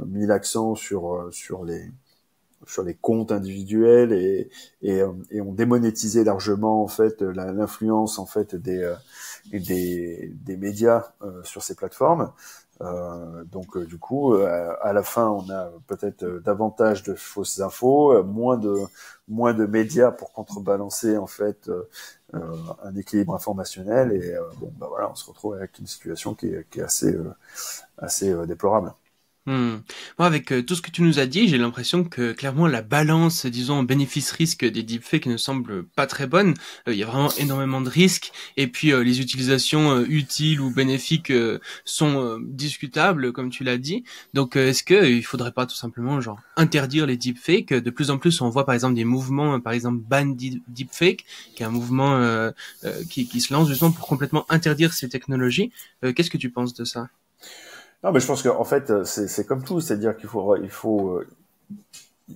mis l'accent sur les comptes individuels, et ont démonétisé largement en fait l'influence en fait des médias sur ces plateformes. Donc du coup, à la fin, on a peut-être davantage de fausses infos, moins de médias pour contrebalancer en fait un équilibre informationnel, et bon bah voilà, on se retrouve avec une situation qui est assez déplorable. Hmm. Moi, avec tout ce que tu nous as dit, j'ai l'impression que clairement la balance, disons, bénéfice-risque des deepfakes ne semble pas très bonne. Il y a vraiment énormément de risques, et puis les utilisations utiles ou bénéfiques sont discutables, comme tu l'as dit. Donc, est-ce que il faudrait pas tout simplement genre interdire les deepfakes? De plus en plus, on voit par exemple des mouvements, par exemple Deepfake, qui est un mouvement qui se lance justement pour complètement interdire ces technologies. Qu'est-ce que tu penses de ça? Non, mais je pense qu'en fait, c'est comme tout, c'est-à-dire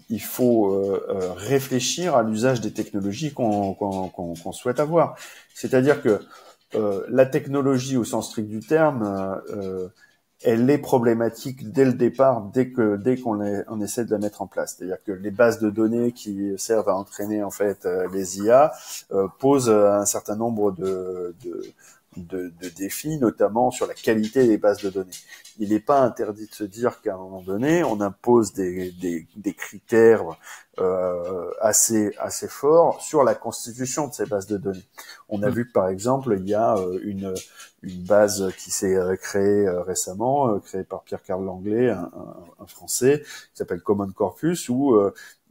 il faut réfléchir à l'usage des technologies qu'on souhaite avoir. C'est-à-dire que la technologie, au sens strict du terme, elle est problématique dès le départ, dès on essaie de la mettre en place. C'est-à-dire que les bases de données qui servent à entraîner en fait les IA posent un certain nombre de défis, notamment sur la qualité des bases de données. Il n'est pas interdit de se dire qu'à un moment donné, on impose des critères assez forts sur la constitution de ces bases de données. On a Hmm. vu que, par exemple, il y a une base qui s'est créée récemment, créée par Pierre-Carl Langlais, un Français, qui s'appelle Common Corpus, où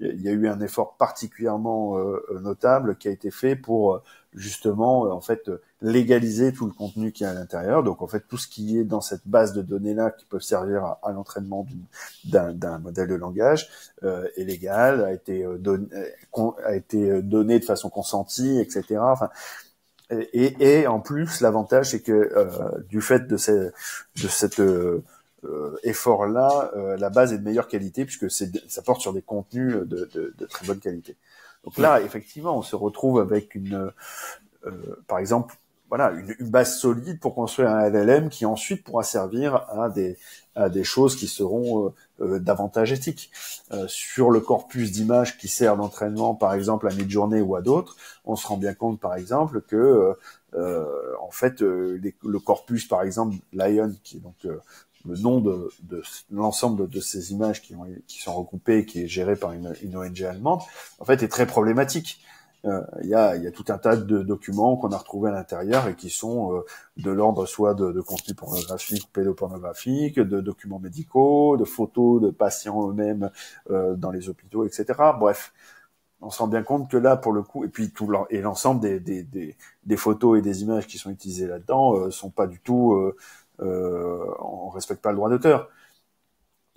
il y a eu un effort particulièrement notable qui a été fait pour justement en fait légaliser tout le contenu qui est à l'intérieur. Donc en fait tout ce qui est dans cette base de données là qui peuvent servir à l'entraînement d'un modèle de langage est légal, a été donné de façon consentie, etc. Enfin, et en plus l'avantage c'est que du fait de cet effort-là, la base est de meilleure qualité puisque ça porte sur des contenus de très bonne qualité. Donc là, effectivement, on se retrouve avec par exemple, voilà, une base solide pour construire un LLM qui ensuite pourra servir à des choses qui seront davantage éthiques. Sur le corpus d'images qui sert d'entraînement, par exemple à Midjourney ou à d'autres, on se rend bien compte, par exemple, que en fait, le corpus, par exemple, Lion, qui est donc le nom de l'ensemble de ces images qui sont regroupées, qui est géré par une ONG allemande, en fait, est très problématique. Il y a tout un tas de documents qu'on a retrouvés à l'intérieur et qui sont de l'ordre soit de contenu pornographique ou pédopornographique, de documents médicaux, de photos de patients eux-mêmes dans les hôpitaux, etc. Bref, on se rend bien compte que là, pour le coup, et puis l'ensemble des photos et des images qui sont utilisées là-dedans sont pas du tout, on respecte pas le droit d'auteur.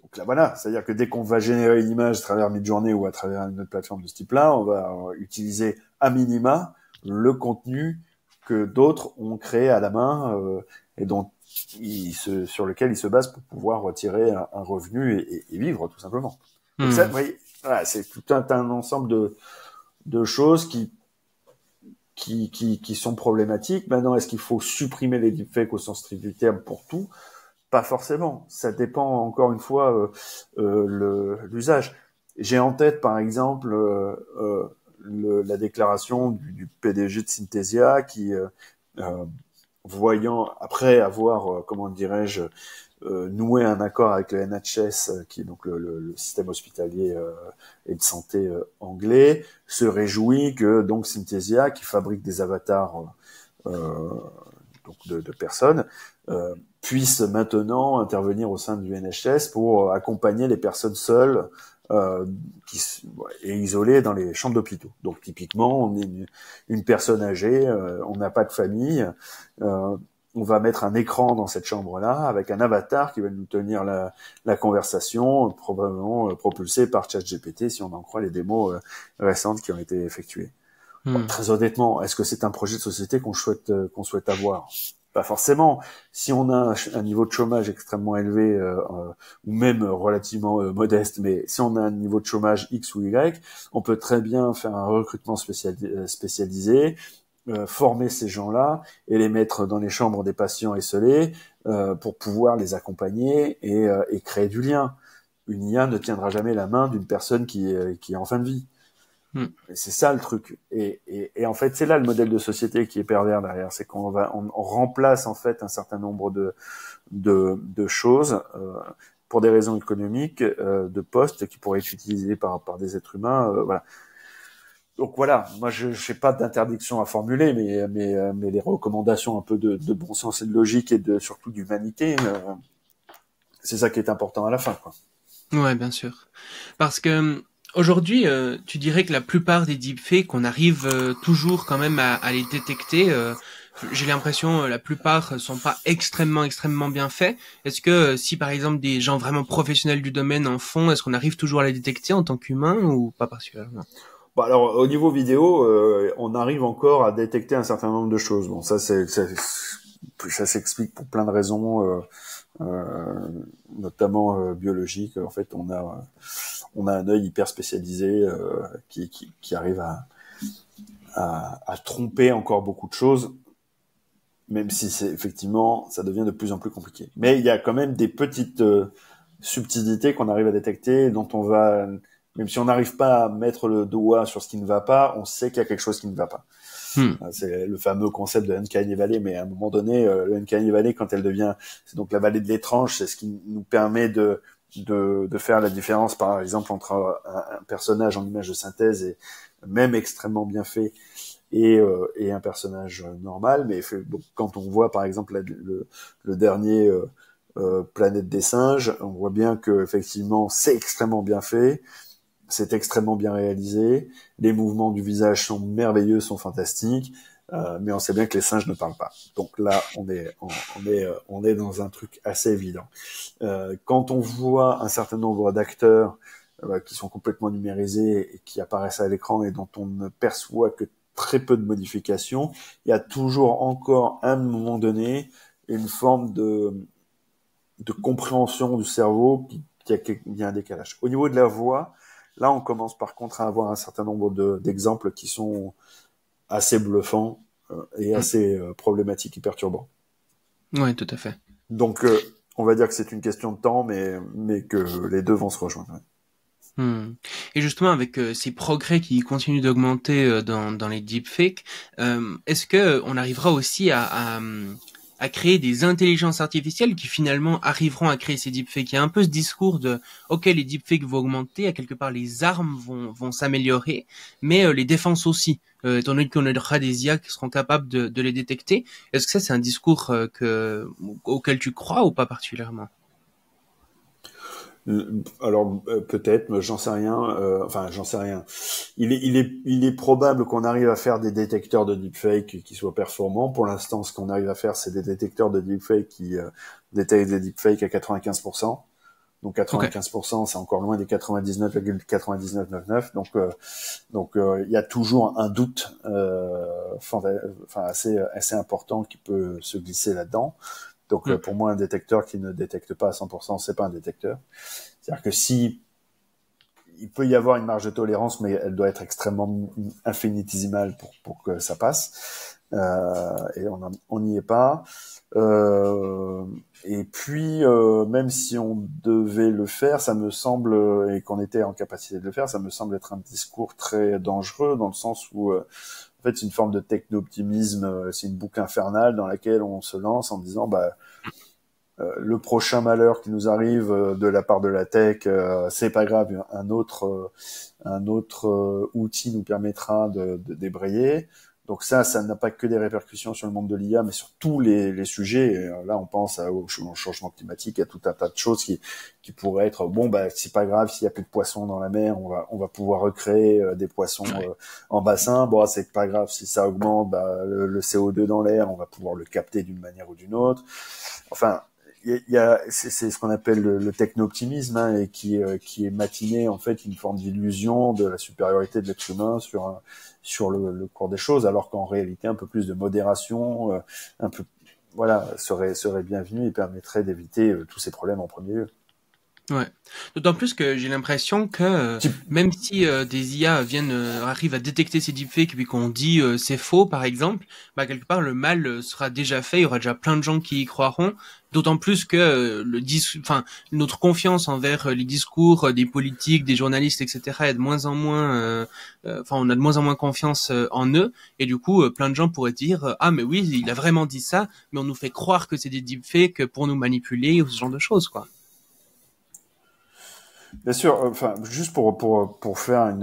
Donc là, voilà, c'est-à-dire que dès qu'on va générer une image à travers Midjourney ou à travers une autre plateforme de ce type-là, on va utiliser à minima le contenu que d'autres ont créé à la main et sur lequel ils se basent pour pouvoir retirer un revenu et vivre tout simplement. Donc ça, vous voyez, voilà, c'est tout un ensemble de choses qui sont problématiques. Maintenant, est-ce qu'il faut supprimer les deepfakes au sens strict du terme pour tout? Pas forcément. Ça dépend encore une fois l'usage. J'ai en tête par exemple la déclaration du PDG de Synthesia qui, voyant après avoir comment dirais-je noué un accord avec le NHS qui est donc le système hospitalier et de santé anglais, se réjouit que donc Synthesia qui fabrique des avatars donc de personnes puisse maintenant intervenir au sein du NHS pour accompagner les personnes seules et isolées dans les chambres d'hôpitaux. Donc typiquement, on est une personne âgée, on n'a pas de famille, on va mettre un écran dans cette chambre-là avec un avatar qui va nous tenir la conversation, probablement propulsé par ChatGPT si on en croit les démos récentes qui ont été effectuées. Bon, très honnêtement, est-ce que c'est un projet de société qu'on souhaite avoir? Pas forcément. Si on a un niveau de chômage extrêmement élevé ou même relativement modeste, mais si on a un niveau de chômage X ou Y, on peut très bien faire un recrutement spécialisé, former ces gens-là et les mettre dans les chambres des patients esseulés pour pouvoir les accompagner et créer du lien. Une IA ne tiendra jamais la main d'une personne qui est en fin de vie. C'est ça le truc. Et en fait, c'est là le modèle de société qui est pervers derrière. C'est qu'on remplace en fait un certain nombre de choses pour des raisons économiques, de postes qui pourraient être utilisés par des êtres humains. Voilà. Donc voilà, moi je n'ai pas d'interdiction à formuler, mais les recommandations un peu de bon sens et de logique et surtout d'humanité, c'est ça qui est important à la fin, quoi. Ouais, bien sûr. Parce que aujourd'hui, tu dirais que la plupart des deepfakes, on arrive toujours quand même à les détecter. J'ai l'impression la plupart sont pas extrêmement bien faits. Est-ce que si par exemple des gens vraiment professionnels du domaine en font, est-ce qu'on arrive toujours à les détecter en tant qu'humain ou pas particulièrement? Bon, alors au niveau vidéo, on arrive encore à détecter un certain nombre de choses. Bon, ça s'explique pour plein de raisons, notamment biologiques. En fait, on a un œil hyper spécialisé qui arrive à tromper encore beaucoup de choses, même si effectivement ça devient de plus en plus compliqué. Mais il y a quand même des petites subtilités qu'on arrive à détecter, dont on va, même si on n'arrive pas à mettre le doigt sur ce qui ne va pas, on sait qu'il y a quelque chose qui ne va pas. C'est le fameux concept de Uncanny Valley, mais à un moment donné, le Uncanny Valley, quand elle devient, c'est donc la vallée de l'étrange, c'est ce qui nous permet de faire la différence, par exemple, entre un personnage en image de synthèse et même extrêmement bien fait et un personnage normal. Mais donc, quand on voit, par exemple, le dernier Planète des singes, on voit bien que effectivement c'est extrêmement bien fait. c'est extrêmement bien réalisé. Les mouvements du visage sont merveilleux, sont fantastiques. Mais on sait bien que les singes ne parlent pas. Donc là, on est dans un truc assez évident. Quand on voit un certain nombre d'acteurs qui sont complètement numérisés et qui apparaissent à l'écran et dont on ne perçoit que très peu de modifications, il y a toujours encore à un moment donné une forme de compréhension du cerveau il y a un décalage. Au niveau de la voix, là, on commence par contre à avoir un certain nombre d'exemples qui sont assez bluffant et assez problématique et perturbant. Ouais, tout à fait. Donc, on va dire que c'est une question de temps, mais que les deux vont se rejoindre. Ouais. Et justement, avec ces progrès qui continuent d'augmenter dans les deepfakes, est-ce que on arrivera aussi à créer des intelligences artificielles qui finalement arriveront à créer ces deepfakes? Il y a un peu ce discours de OK, les deepfakes vont augmenter, à quelque part les armes vont s'améliorer, mais les défenses aussi, étant donné qu'on aura des IA qui seront capables de les détecter. Est-ce que ça c'est un discours auquel tu crois ou pas particulièrement? Alors peut-être, mais j'en sais rien. Enfin, j'en sais rien. Il est probable qu'on arrive à faire des détecteurs de deepfake qui soient performants. Pour l'instant, ce qu'on arrive à faire, c'est des détecteurs de deepfake qui détectent des deepfakes à 95%. Donc 95%, c'est encore loin des 99,9999. Donc il y a toujours un doute, assez important qui peut se glisser là-dedans. Donc pour moi, un détecteur qui ne détecte pas à 100%, c'est pas un détecteur. C'est-à-dire que si il peut y avoir une marge de tolérance, mais elle doit être extrêmement infinitésimale pour que ça passe. Et on n'y est pas. Et puis, même si on devait le faire, ça me semble, et qu'on était en capacité de le faire, ça me semble être un discours très dangereux, dans le sens où, en fait, c'est une forme de techno-optimisme, c'est une boucle infernale dans laquelle on se lance en disant, bah, le prochain malheur qui nous arrive de la part de la tech, c'est pas grave, un autre outil nous permettra de débrayer. Donc ça n'a pas que des répercussions sur le monde de l'IA, mais sur tous les sujets. Et là, on pense au changement climatique, à tout un tas de choses qui pourraient être bon. Bah, c'est pas grave s'il y a plus de poissons dans la mer, on va pouvoir recréer des poissons en bassin. Bon, c'est pas grave si ça augmente, bah, le CO2 dans l'air, on va pouvoir le capter d'une manière ou d'une autre. Enfin, c'est ce qu'on appelle le techno-optimisme, hein, et qui est matiné en fait une forme d'illusion de la supériorité de l'être humain sur le cours des choses, alors qu'en réalité un peu plus de modération, un peu voilà serait bienvenu et permettrait d'éviter tous ces problèmes en premier lieu. Ouais. D'autant plus que j'ai l'impression que même si des IA arrivent à détecter ces deepfakes et puis qu'on dit c'est faux par exemple, bah quelque part le mal sera déjà fait, il y aura déjà plein de gens qui y croiront. D'autant plus que notre confiance envers les discours des politiques, des journalistes, etc. est de moins en moins, on a de moins en moins confiance en eux, et du coup plein de gens pourraient dire ah mais oui il a vraiment dit ça, mais on nous fait croire que c'est des deepfakes pour nous manipuler ou ce genre de choses quoi. Bien sûr, enfin juste pour faire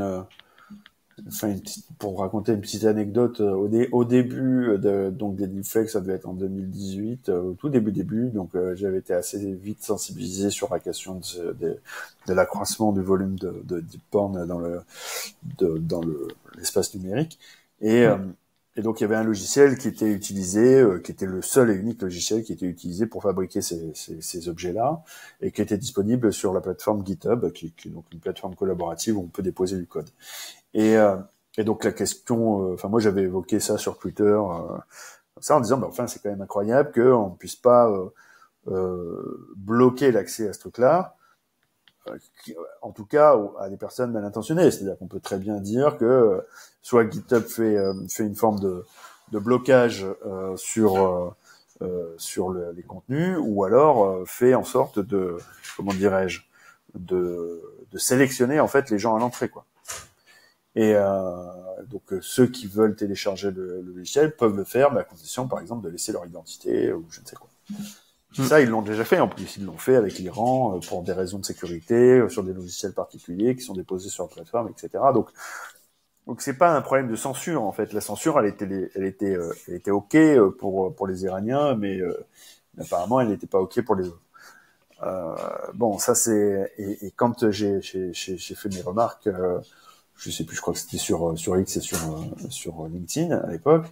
pour raconter une petite anecdote, au début donc des deepfakes, ça devait être en 2018, au tout début, donc j'avais été assez vite sensibilisé sur la question de l'accroissement du volume de deep porn dans l'espace numérique, et donc il y avait un logiciel qui était utilisé, qui était le seul et unique logiciel qui était utilisé pour fabriquer ces objets-là, et qui était disponible sur la plateforme GitHub, qui est donc une plateforme collaborative où on peut déposer du code. Et donc la question, enfin moi j'avais évoqué ça sur Twitter, ça en disant, bah, enfin c'est quand même incroyable qu'on ne puisse pas bloquer l'accès à ce truc-là, en tout cas à des personnes mal intentionnées. C'est-à-dire qu'on peut très bien dire que soit GitHub fait une forme de blocage sur les contenus, ou alors fait en sorte de, comment dirais-je, de sélectionner en fait les gens à l'entrée, quoi. Et donc ceux qui veulent télécharger le logiciel peuvent le faire, mais à condition par exemple de laisser leur identité ou je ne sais quoi. Ça, ils l'ont déjà fait en plus. Ils l'ont fait avec l'Iran pour des raisons de sécurité, sur des logiciels particuliers qui sont déposés sur la plateforme, etc. Donc c'est pas un problème de censure en fait. La censure, elle était ok pour les Iraniens, mais apparemment elle n'était pas ok pour les autres. Bon, ça c'est et quand j'ai fait mes remarques, je sais plus, je crois que c'était sur X et sur LinkedIn à l'époque.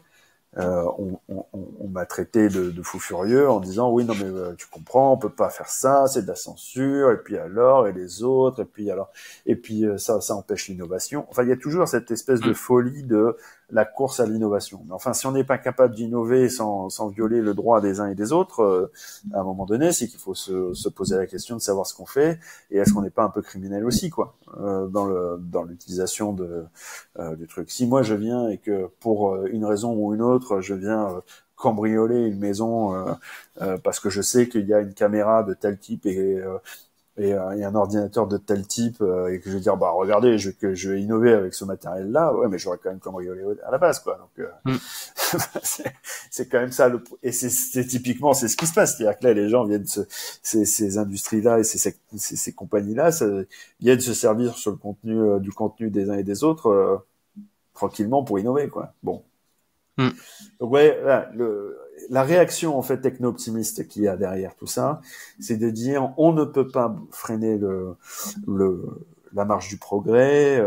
On m'a traité de fou furieux en disant oui non mais tu comprends, on peut pas faire ça, c'est de la censure, et puis alors, et les autres, et puis ça empêche l'innovation. Enfin, il y a toujours cette espèce de folie de la course à l'innovation. Mais enfin, si on n'est pas capable d'innover sans violer le droit des uns et des autres, à un moment donné, c'est qu'il faut se poser la question de savoir ce qu'on fait, et est-ce qu'on n'est pas un peu criminel aussi, quoi, dans l'utilisation du truc. Si moi je viens et que pour une raison ou une autre, je viens cambrioler une maison parce que je sais qu'il y a une caméra de tel type et un ordinateur de tel type et que je vais dire bah regardez je vais innover avec ce matériel là, ouais mais j'aurais quand même cambriolé à la base quoi. Donc Mm. c'est quand même ça et c'est typiquement c'est ce qui se passe, c'est-à-dire que là les gens viennent ces industries là et ces compagnies là viennent se servir sur le contenu du contenu des uns et des autres tranquillement pour innover quoi. Bon. Mm. Donc ouais, là, la réaction en fait techno-optimiste qu'il y a derrière tout ça, c'est de dire on ne peut pas freiner la marche du progrès,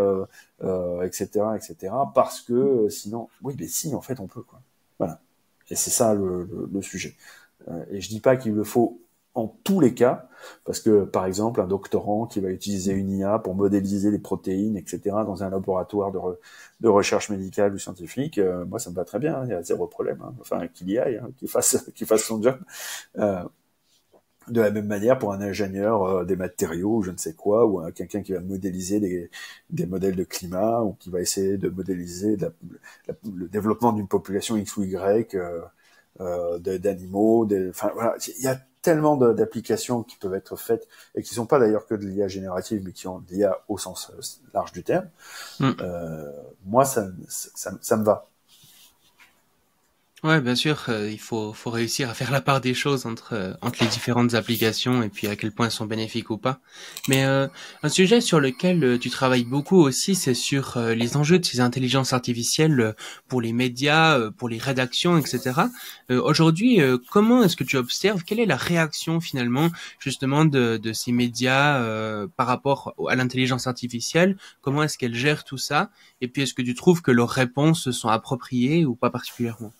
etc., etc., parce que sinon, oui, mais si, en fait, on peut quoi. Voilà. Et c'est ça le sujet. Et je dis pas qu'il le faut en tous les cas, parce que par exemple un doctorant qui va utiliser une IA pour modéliser les protéines, etc., dans un laboratoire de recherche médicale ou scientifique, moi ça me va très bien, il y a zéro problème. Hein. Enfin qu'il y aille, hein, qu'il fasse son job. Euh, de la même manière pour un ingénieur des matériaux ou je ne sais quoi, ou quelqu'un qui va modéliser des modèles de climat, ou qui va essayer de modéliser le développement d'une population X ou Y. D'animaux, enfin voilà, il y a tellement d'applications qui peuvent être faites et qui sont pas d'ailleurs que de l'IA générative, mais qui ont de l'IA au sens large du terme. Mm. Moi, ça me va. Ouais, bien sûr, faut réussir à faire la part des choses entre les différentes applications et puis à quel point elles sont bénéfiques ou pas. Mais un sujet sur lequel tu travailles beaucoup aussi, c'est sur les enjeux de ces intelligences artificielles pour les médias, pour les rédactions, etc. Aujourd'hui, comment est-ce que tu observes, quelle est la réaction finalement justement de ces médias par rapport à l'intelligence artificielle? Comment est-ce qu'elles gèrent tout ça? Et puis est-ce que tu trouves que leurs réponses sont appropriées ou pas particulièrement?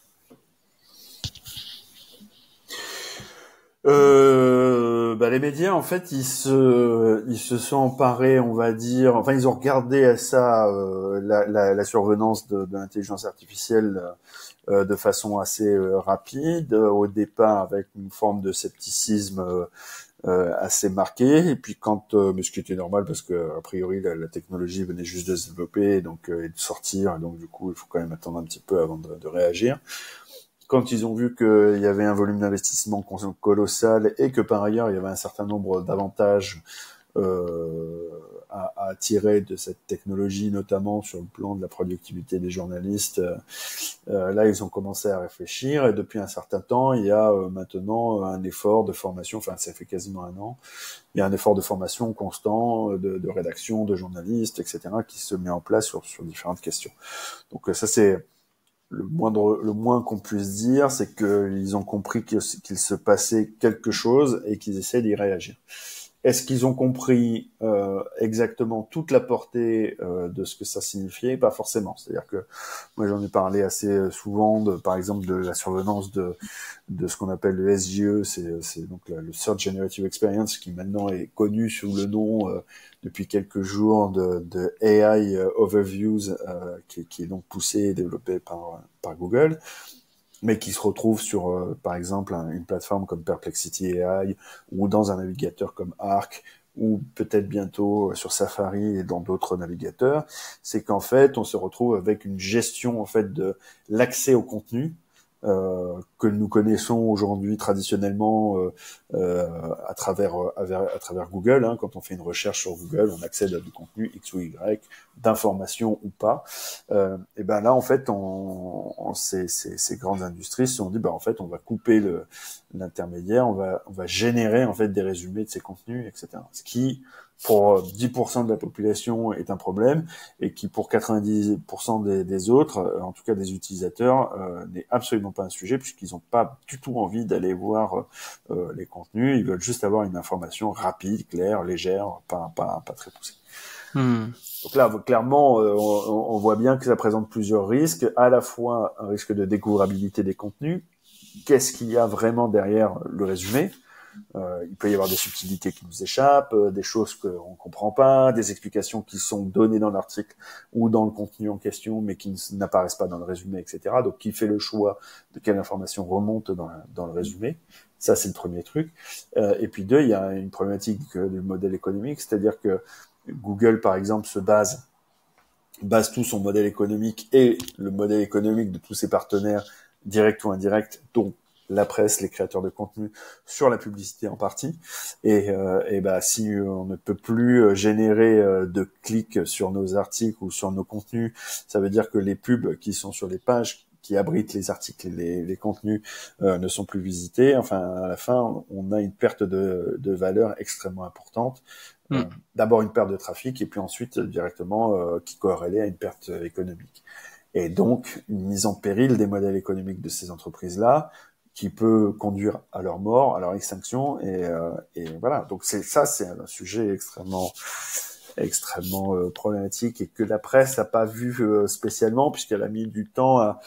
Bah, les médias, en fait, ils se sont emparés, on va dire, enfin, ils ont regardé à ça la survenance de l'intelligence artificielle de façon assez rapide, au départ avec une forme de scepticisme assez marqué, et puis quand, mais ce qui était normal parce que a priori la technologie venait juste de se développer, donc et de sortir, et donc du coup, il faut quand même attendre un petit peu avant de réagir. Quand ils ont vu qu'il y avait un volume d'investissement colossal et que par ailleurs il y avait un certain nombre d'avantages euh, à tirer de cette technologie, notamment sur le plan de la productivité des journalistes, là ils ont commencé à réfléchir et depuis un certain temps il y a maintenant un effort de formation, enfin ça fait quasiment un an, il y a un effort de formation constant de rédaction, de journalistes, etc. qui se met en place sur différentes questions. Donc ça c'est le moins qu'on puisse dire, c'est qu'ils ont compris qu'il se passait quelque chose et qu'ils essaient d'y réagir. Est-ce qu'ils ont compris exactement toute la portée de ce que ça signifiait? Pas forcément. C'est-à-dire que moi j'en ai parlé assez souvent, par exemple de la survenance de ce qu'on appelle le SGE, c'est donc le Search Generative Experience, qui maintenant est connu sous le nom depuis quelques jours de AI Overviews, qui est donc poussé et développé par Google, mais qui se retrouve sur, par exemple, une plateforme comme Perplexity AI, ou dans un navigateur comme Arc, ou peut-être bientôt sur Safari et dans d'autres navigateurs, c'est qu'en fait, on se retrouve avec une gestion en fait de l'accès au contenu que nous connaissons aujourd'hui traditionnellement à travers Google. Hein. Quand on fait une recherche sur Google, on accède à du contenu X ou Y, d'informations ou pas. Et ben là, en fait, ces grandes industries se sont dit, ben en fait, on va couper l'intermédiaire, on va générer en fait des résumés de ces contenus, etc. Ce qui pour 10% de la population est un problème et qui pour 90% des autres, en tout cas des utilisateurs, n'est absolument pas un sujet puisqu'ils n'ont pas du tout envie d'aller voir les contenus. Ils veulent juste avoir une information rapide, claire, légère, pas très poussée. Donc là, clairement, on voit bien que ça présente plusieurs risques, à la fois un risque de découvrabilité des contenus. Qu'est-ce qu'il y a vraiment derrière le résumé? Il peut y avoir des subtilités qui nous échappent, des choses qu'on comprend pas, des explications qui sont données dans l'article ou dans le contenu en question, mais qui n'apparaissent pas dans le résumé, etc. Donc, qui fait le choix de quelle information remonte dans le résumé? Ça, c'est le premier truc. Et puis deux, il y a une problématique du modèle économique, c'est-à-dire que Google, par exemple, base tout son modèle économique et le modèle économique de tous ses partenaires, directs ou indirects, dont la presse, les créateurs de contenu, sur la publicité en partie. Et si on ne peut plus générer de clics sur nos articles ou sur nos contenus, ça veut dire que les pubs qui sont sur les pages qui abritent les articles et les contenus ne sont plus visités. Enfin, à la fin, on a une perte de valeur extrêmement importante. D'abord une perte de trafic et puis ensuite directement qui corrélait à une perte économique. Et donc une mise en péril des modèles économiques de ces entreprises-là qui peut conduire à leur mort, à leur extinction et voilà. Donc c'est un sujet extrêmement problématique et que la presse n'a pas vu spécialement puisqu'elle a mis du temps à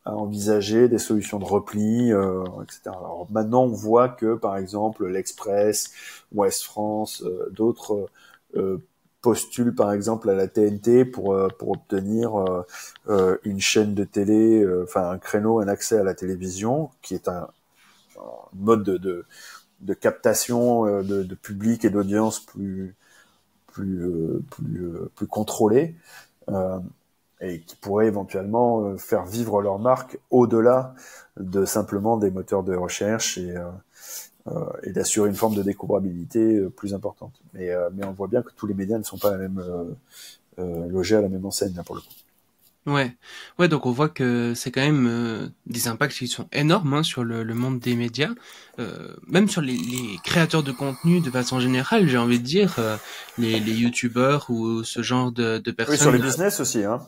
envisager des solutions de repli, etc. Alors maintenant, on voit que, par exemple, l'Express, Ouest France, d'autres postulent, par exemple, à la TNT pour obtenir une chaîne de télé, un créneau, un accès à la télévision, qui est un mode de captation de public et d'audience plus contrôlé. Et qui pourraient éventuellement faire vivre leur marque au-delà de simplement des moteurs de recherche et d'assurer une forme de découvrabilité plus importante. Mais on voit bien que tous les médias ne sont pas logés à la même enseigne là, pour le coup. Ouais, donc on voit que c'est quand même des impacts qui sont énormes sur le monde des médias, même sur les créateurs de contenu de façon générale, j'ai envie de dire, les youtubeurs ou ce genre de personnes. Oui, sur les business aussi, hein.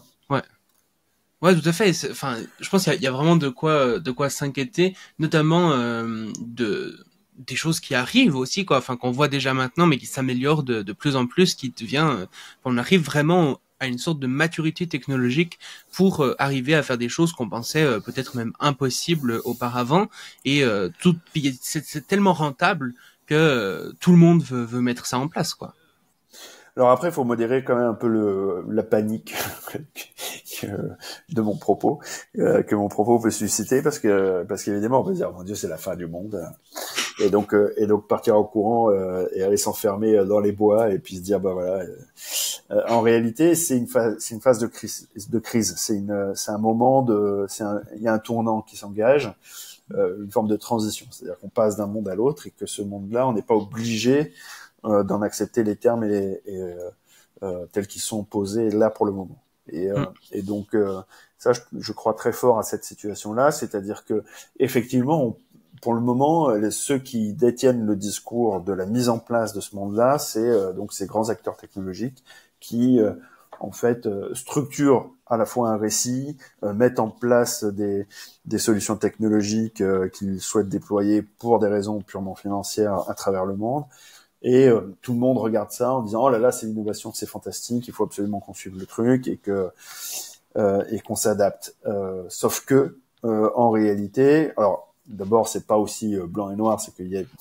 Ouais, tout à fait. Enfin, je pense qu'il y a vraiment de quoi s'inquiéter, notamment des choses qui arrivent aussi, quoi. Enfin, qu'on voit déjà maintenant, mais qui s'améliorent de plus en plus, qui devient, on arrive vraiment à une sorte de maturité technologique pour arriver à faire des choses qu'on pensait peut-être même impossibles auparavant. Et c'est tellement rentable que tout le monde veut mettre ça en place, quoi. Alors après, il faut modérer quand même un peu la panique de mon propos, que mon propos peut susciter, parce qu'évidemment, on peut dire, mon Dieu, c'est la fin du monde. Et donc partir au courant et aller s'enfermer dans les bois et puis se dire, bah voilà. En réalité, c'est une phase de crise. C'est un moment il y a un tournant qui s'engage, une forme de transition. C'est-à-dire qu'on passe d'un monde à l'autre et que ce monde-là, on n'est pas obligé d'en accepter les termes tels qu'ils sont posés là pour le moment. Et donc ça, je crois très fort à cette situation-là, c'est-à-dire que effectivement, pour le moment, ceux qui détiennent le discours de la mise en place de ce monde-là, c'est donc ces grands acteurs technologiques qui en fait structurent à la fois un récit, mettent en place des solutions technologiques qu'ils souhaitent déployer pour des raisons purement financières à travers le monde. Et tout le monde regarde ça en disant, oh là là, c'est l'innovation, c'est fantastique, il faut absolument qu'on suive le truc et qu'on s'adapte. Sauf que en réalité, alors d'abord, c'est pas aussi blanc et noir, c'est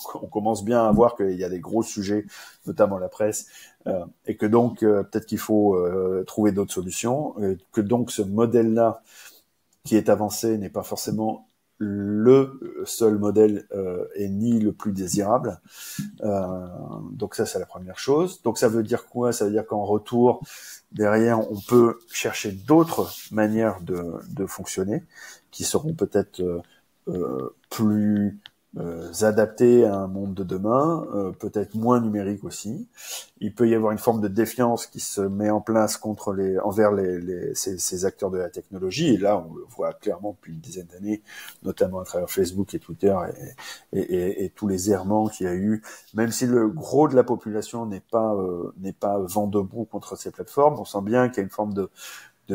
qu'on commence bien à voir qu'il y a des gros sujets, notamment la presse, et que donc peut-être qu'il faut trouver d'autres solutions, que donc ce modèle-là qui est avancé n'est pas forcément le seul modèle et ni le plus désirable. Donc ça, c'est la première chose. Donc ça veut dire quoi? Ça veut dire qu'en retour, derrière, on peut chercher d'autres manières de fonctionner qui seront peut-être plus adapté à un monde de demain, peut-être moins numérique aussi. Il peut y avoir une forme de défiance qui se met en place envers ces acteurs de la technologie. Et là, on le voit clairement depuis une dizaine d'années, notamment à travers Facebook et Twitter et tous les errements qu'il y a eu. Même si le gros de la population n'est pas vent debout contre ces plateformes, on sent bien qu'il y a une forme de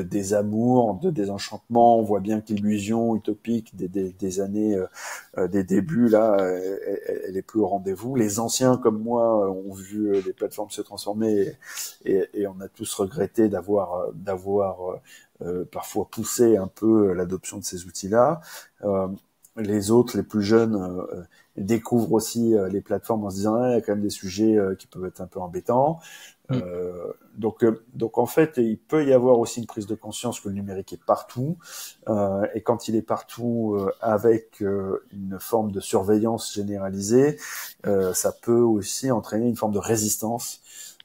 désamour, de désenchantement. On voit bien que l'illusion utopique des années, des débuts, là, elle est plus au rendez-vous. Les anciens comme moi ont vu les plateformes se transformer et on a tous regretté d'avoir parfois poussé un peu l'adoption de ces outils-là. Les autres, les plus jeunes, découvrent aussi les plateformes en se disant il y a quand même des sujets qui peuvent être un peu embêtants. Mm. Donc en fait, il peut y avoir aussi une prise de conscience que le numérique est partout, et quand il est partout avec une forme de surveillance généralisée, ça peut aussi entraîner une forme de résistance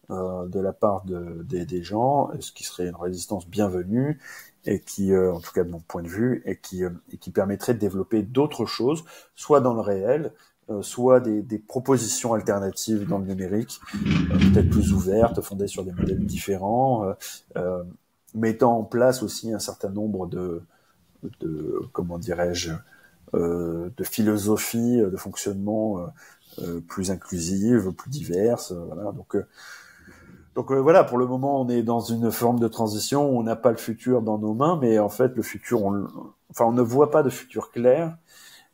de la part des gens, ce qui serait une résistance bienvenue et qui, en tout cas de mon point de vue, et qui permettrait de développer d'autres choses, soit dans le réel, soit des propositions alternatives dans le numérique, peut-être plus ouvertes, fondées sur des modèles différents, mettant en place aussi un certain nombre comment dirais-je, de philosophies de fonctionnement plus inclusives, plus diverses. Voilà. Donc voilà, pour le moment, on est dans une forme de transition. On n'a pas le futur dans nos mains, mais en fait, le futur, on ne voit pas de futur clair.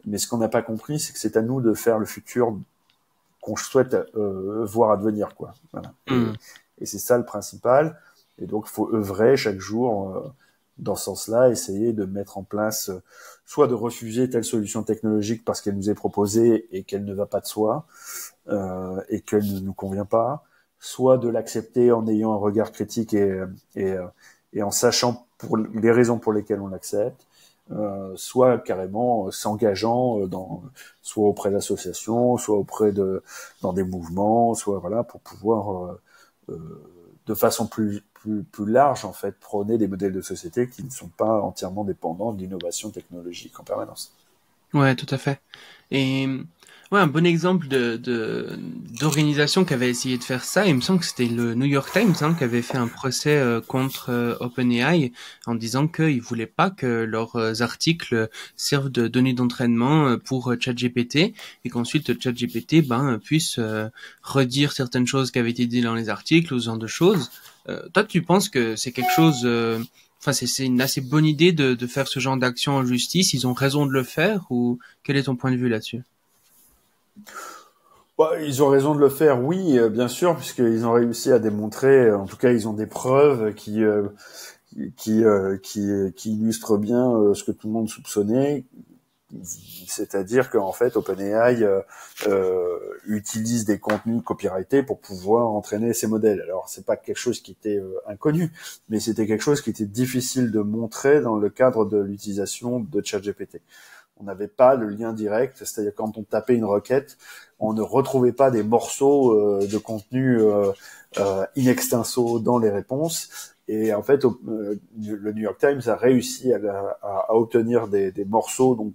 Mais ce qu'on n'a pas compris, c'est que c'est à nous de faire le futur qu'on souhaite voir advenir, quoi. Voilà. Mm. Et c'est ça le principal. Et donc, il faut œuvrer chaque jour dans ce sens-là, essayer de mettre en place, soit de refuser telle solution technologique parce qu'elle nous est proposée et qu'elle ne va pas de soi, et qu'elle ne nous convient pas, soit de l'accepter en ayant un regard critique et en sachant pour les raisons pour lesquelles on l'accepte, soit carrément s'engageant soit auprès d'associations, soit dans des mouvements, soit voilà pour pouvoir de façon plus large en fait prôner des modèles de société qui ne sont pas entièrement dépendants de l'innovation technologique en permanence. Ouais, tout à fait. Et ouais, un bon exemple d'organisation qui avait essayé de faire ça, il me semble que c'était le New York Times qui avait fait un procès contre OpenAI en disant qu'ils voulaient pas que leurs articles servent de données d'entraînement pour ChatGPT et qu'ensuite ChatGPT puisse redire certaines choses qui avaient été dites dans les articles ou ce genre de choses. Toi, tu penses que c'est quelque chose enfin, c'est une assez bonne idée de faire ce genre d'action en justice. Ils ont raison de le faire ou quel est ton point de vue là-dessus? Bah, ils ont raison de le faire, oui, bien sûr, puisqu'ils ont réussi à démontrer, en tout cas, ils ont des preuves qui illustrent bien ce que tout le monde soupçonnait, c'est-à-dire qu'en fait, OpenAI utilise des contenus copyrightés pour pouvoir entraîner ces modèles. Alors, c'est pas quelque chose qui était inconnu, mais c'était quelque chose qui était difficile de montrer dans le cadre de l'utilisation de ChatGPT. On n'avait pas le lien direct, c'est-à-dire quand on tapait une requête, on ne retrouvait pas des morceaux de contenu in extenso dans les réponses. Et en fait, le New York Times a réussi à obtenir des morceaux donc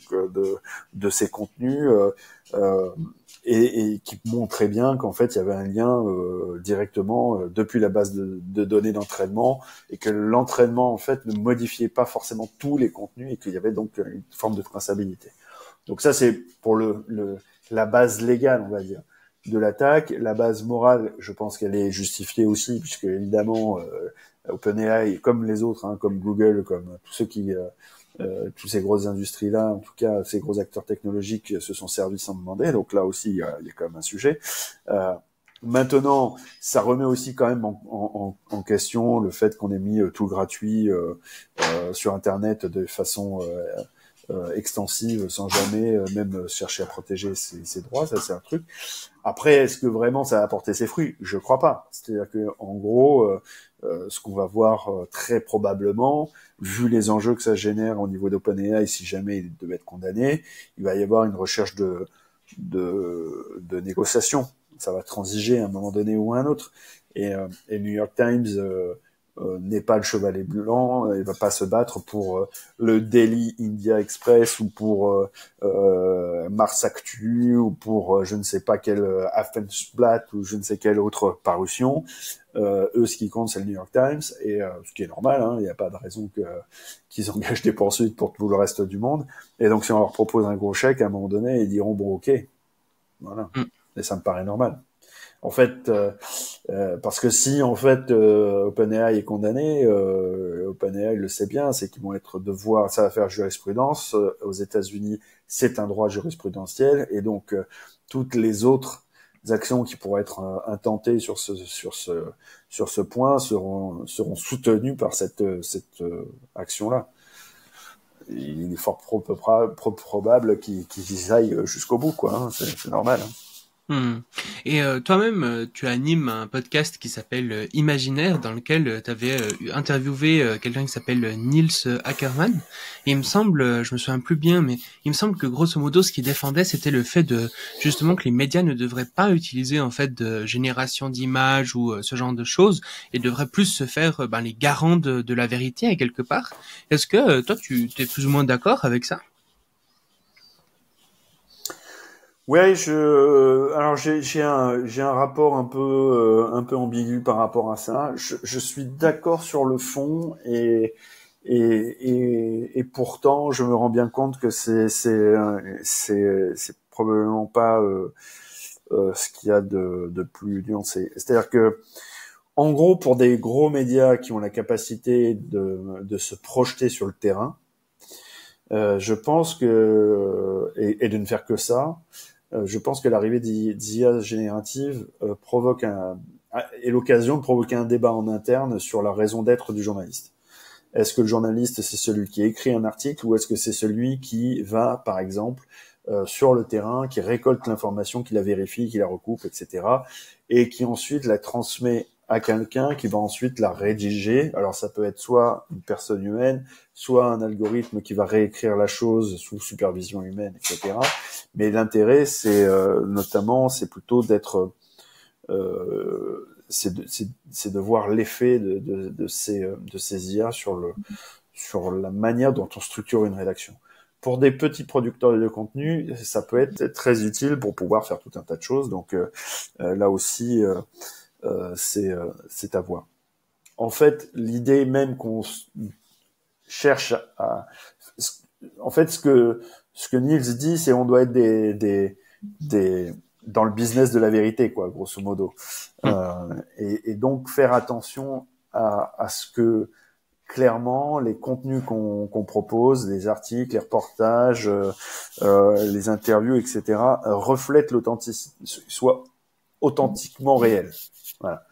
de ces contenus et qui montraient bien qu'en fait il y avait un lien directement depuis la base de données d'entraînement et que l'entraînement en fait ne modifiait pas forcément tous les contenus et qu'il y avait donc une forme de traçabilité. Donc ça c'est pour la base légale, on va dire, de l'attaque. La base morale, je pense qu'elle est justifiée aussi, puisque évidemment OpenAI, comme les autres, hein, comme Google, comme tous ceux tous ces grosses industries-là, en tout cas ces gros acteurs technologiques se sont servis sans demander. Donc là aussi, il y a quand même un sujet. Maintenant, ça remet aussi quand même en question le fait qu'on ait mis tout gratuit sur Internet de façon extensive, sans jamais même chercher à protéger ses droits. Ça, c'est un truc. Après, est-ce que vraiment ça a apporté ses fruits? Je crois pas. C'est-à-dire que, en gros, ce qu'on va voir très probablement, vu les enjeux que ça génère au niveau d'OpenAI, si jamais il devait être condamné, il va y avoir une recherche de négociation. Ça va transiger à un moment donné ou à un autre. Et New York Times n'est pas le chevalet blanc, il va pas se battre pour le Daily India Express ou pour Mars Actu ou pour je ne sais pas quel Aftenblatt ou je ne sais quelle autre parution. Eux, ce qui compte, c'est le New York Times, et ce qui est normal, hein, il n'y a pas de raison qu'ils engagent des poursuites pour tout le reste du monde. Et donc, si on leur propose un gros chèque, à un moment donné, ils diront bon, ok, voilà. Et ça me paraît normal. En fait, parce que si en fait OpenAI est condamné, OpenAI le sait bien, c'est qu'ils vont être devoir, ça va faire jurisprudence aux États-Unis, c'est un droit jurisprudentiel, et donc toutes les autres actions qui pourraient être intentées sur ce point seront soutenues par cette action-là. Il est fort probable qu'ils aillent jusqu'au bout, quoi. Hein, c'est normal. Hein. Et toi-même, tu animes un podcast qui s'appelle Imaginaire, dans lequel tu avais interviewé quelqu'un qui s'appelle Niels Ackerman. Et il me semble, je me souviens plus bien, mais il me semble que grosso modo, ce qu'il défendait, c'était le fait de justement que les médias ne devraient pas utiliser en fait de génération d'images ou ce genre de choses, et devraient plus se faire les garants de la vérité à quelque part. Est-ce que toi, tu es plus ou moins d'accord avec ça? Ouais, alors j'ai un rapport un peu ambigu par rapport à ça. Je suis d'accord sur le fond et pourtant je me rends bien compte que c'est probablement pas ce qu'il y a de plus nuancé. C'est-à-dire que en gros, pour des gros médias qui ont la capacité de se projeter sur le terrain, je pense que et de ne faire que ça. Je pense que l'arrivée d'IA générative est l'occasion de provoquer un débat en interne sur la raison d'être du journaliste. Est-ce que le journaliste, c'est celui qui écrit un article ou est-ce que c'est celui qui va, par exemple, sur le terrain, qui récolte l'information, qui la vérifie, qui la recoupe, etc., et qui ensuite la transmet à quelqu'un qui va ensuite la rédiger. Alors ça peut être soit une personne humaine, soit un algorithme qui va réécrire la chose sous supervision humaine, etc. Mais l'intérêt, c'est notamment, c'est plutôt d'être, c'est de voir l'effet de ces IA sur la manière dont on structure une rédaction. Pour des petits producteurs de contenu, ça peut être très utile pour pouvoir faire tout un tas de choses. Donc là aussi, c'est à voir. En fait, l'idée même qu'on cherche à, en fait, ce que Niels dit, c'est on doit être dans le business de la vérité, quoi, grosso modo. Et donc faire attention à ce que clairement les contenus qu'on propose, les articles, les reportages, les interviews, etc., reflètent l'authenticité, soient authentiquement réels. Voilà.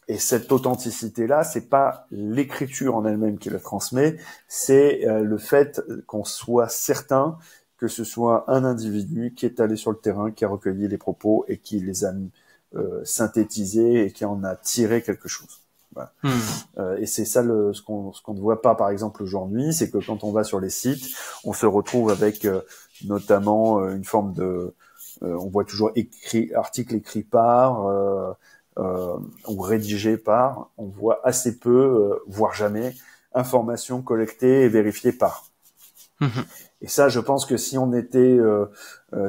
Et cette authenticité-là, c'est pas l'écriture en elle-même qui la transmet, c'est le fait qu'on soit certain que ce soit un individu qui est allé sur le terrain, qui a recueilli les propos et qui les a synthétisés et qui en a tiré quelque chose. Voilà. Et c'est ça ce qu'on ne voit pas, par exemple, aujourd'hui, c'est que quand on va sur les sites, on se retrouve avec notamment une forme de... on voit toujours article écrit par... ou rédigé par, on voit assez peu, voire jamais, informations collectées et vérifiées par. Et ça, je pense que si on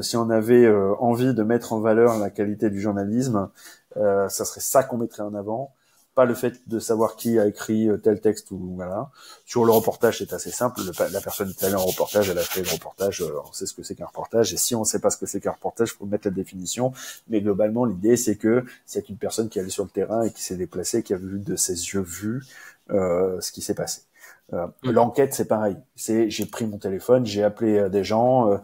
si on avait envie de mettre en valeur la qualité du journalisme, ça serait ça qu'on mettrait en avant, pas le fait de savoir qui a écrit tel texte ou voilà. Sur le reportage, c'est assez simple. La personne est allée en reportage, elle a fait le reportage, on sait ce que c'est qu'un reportage. Et si on ne sait pas ce que c'est qu'un reportage, il faut mettre la définition. Mais globalement, l'idée, c'est que c'est une personne qui est allée sur le terrain et qui s'est déplacée, qui a vu de ses yeux vus ce qui s'est passé. L'enquête, c'est pareil. J'ai pris mon téléphone, j'ai appelé des gens,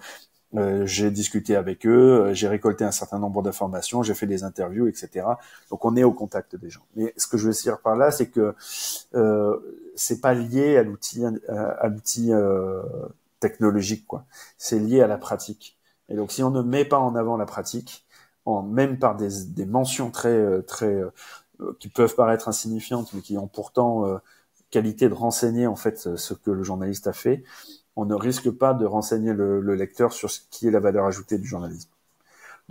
j'ai discuté avec eux, j'ai récolté un certain nombre d'informations, j'ai fait des interviews, etc. Donc on est au contact des gens. Mais ce que je veux dire par là, c'est que c'est pas lié à l'outil technologique, quoi. C'est lié à la pratique. Et donc si on ne met pas en avant la pratique, même par des mentions très qui peuvent paraître insignifiantes, mais qui ont pourtant qualité de renseigner en fait ce que le journaliste a fait, on ne risque pas de renseigner le lecteur sur ce qui est la valeur ajoutée du journalisme.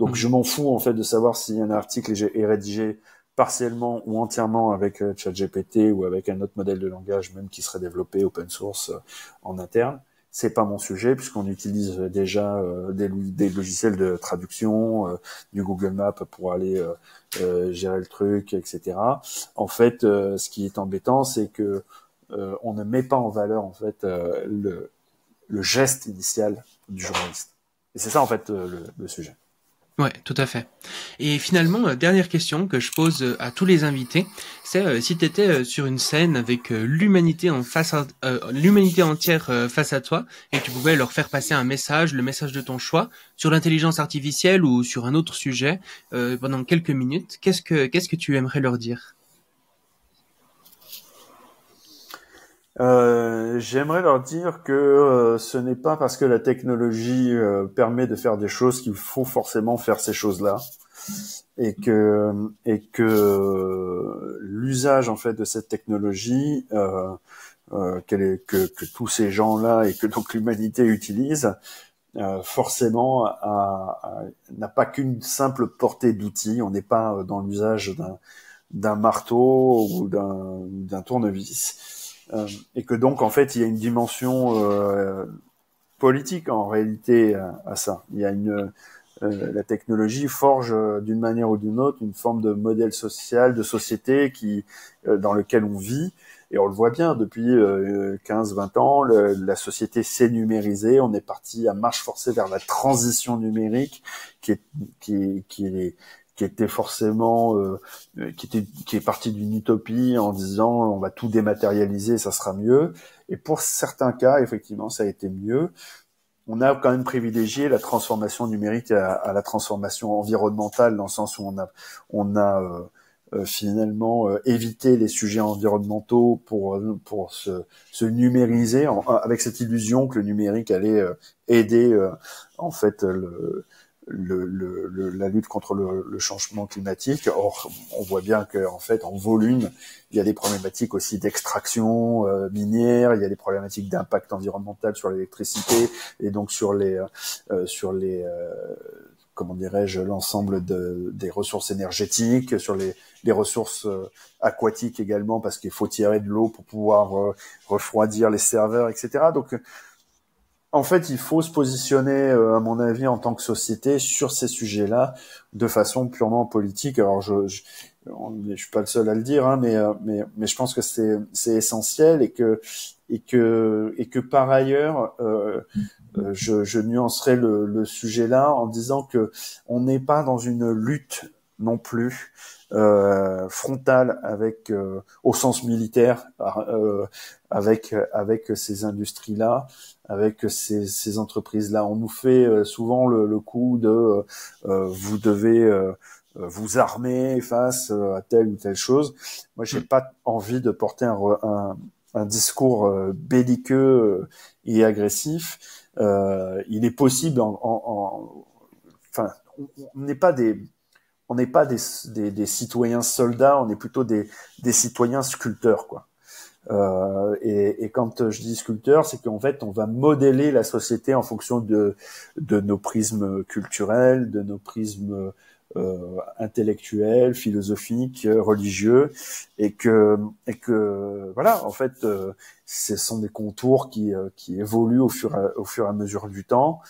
Donc je m'en fous en fait de savoir si un article est rédigé partiellement ou entièrement avec ChatGPT ou avec un autre modèle de langage même qui serait développé open source en interne. c'est pas mon sujet puisqu'on utilise déjà des logiciels de traduction, du Google Maps pour aller gérer le truc, etc. En fait, ce qui est embêtant, c'est que on ne met pas en valeur en fait le geste initial du journaliste. Et c'est ça en fait le sujet. Ouais, tout à fait. Et finalement, dernière question que je pose à tous les invités, c'est si tu étais sur une scène avec l'humanité entière face à toi, et que tu pouvais leur faire passer un message, le message de ton choix, sur l'intelligence artificielle ou sur un autre sujet, pendant quelques minutes, qu'est-ce que tu aimerais leur dire? J'aimerais leur dire que ce n'est pas parce que la technologie permet de faire des choses qu'il faut forcément faire ces choses-là, et que l'usage en fait de cette technologie que tous ces gens-là et que donc l'humanité utilise forcément n'a pas qu'une simple portée d'outils. On n'est pas dans l'usage d'un marteau ou d'un tournevis. Et que donc en fait il y a une dimension politique en réalité à ça. Il y a la technologie forge d'une manière ou d'une autre une forme de modèle social, de société dans lequel on vit. Et on le voit bien, depuis 15-20 ans, la société s'est numérisée. On est parti à marche forcée vers la transition numérique qui était forcément qui est parti d'une utopie en disant on va tout dématérialiser, ça sera mieux. Et pour certains cas, effectivement, ça a été mieux. On a quand même privilégié la transformation numérique à la transformation environnementale, dans le sens où on a finalement évité les sujets environnementaux pour se numériser avec cette illusion que le numérique allait aider en fait la lutte contre le changement climatique. Or, on voit bien que en fait, en volume, il y a des problématiques aussi d'extraction minière, il y a des problématiques d'impact environnemental sur l'électricité et donc sur les comment dirais-je, l'ensemble des ressources énergétiques, sur les ressources aquatiques également, parce qu'il faut tirer de l'eau pour pouvoir refroidir les serveurs, etc. Donc en fait, il faut se positionner, à mon avis, en tant que société, sur ces sujets-là, de façon purement politique. Alors, je suis pas le seul à le dire, hein, mais je pense que c'est essentiel et que par ailleurs, je nuancerai le sujet là en disant que on n'est pas dans une lutte non plus frontale avec au sens militaire avec ces industries là, avec ces entreprises là. On nous fait souvent le coup de vous devez vous armer face à telle ou telle chose. Moi, j'ai pas envie de porter un discours belliqueux et agressif. Il est possible, enfin, on n'est pas des citoyens soldats, on est plutôt des citoyens sculpteurs, quoi. Et quand je dis sculpteur, c'est qu'en fait, on va modeler la société en fonction de nos prismes culturels, de nos prismes intellectuels, philosophiques, religieux, et que voilà, en fait, ce sont des contours qui évoluent au fur et à mesure du temps,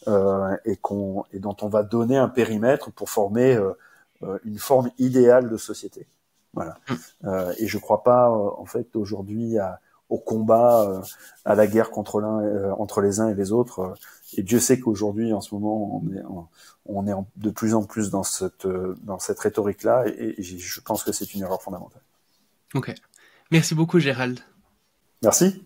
et dont on va donner un périmètre pour former une forme idéale de société. Voilà. Et je crois pas en fait aujourd'hui au combat, à la guerre entre les uns et les autres. Et Dieu sait qu'aujourd'hui, en ce moment, on est de plus en plus dans cette rhétorique-là, et je pense que c'est une erreur fondamentale. Ok. Merci beaucoup, Gérald. Merci.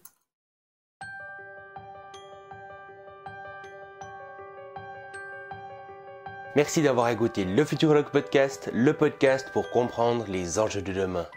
Merci d'avoir écouté le Futurologue Podcast, le podcast pour comprendre les enjeux de demain.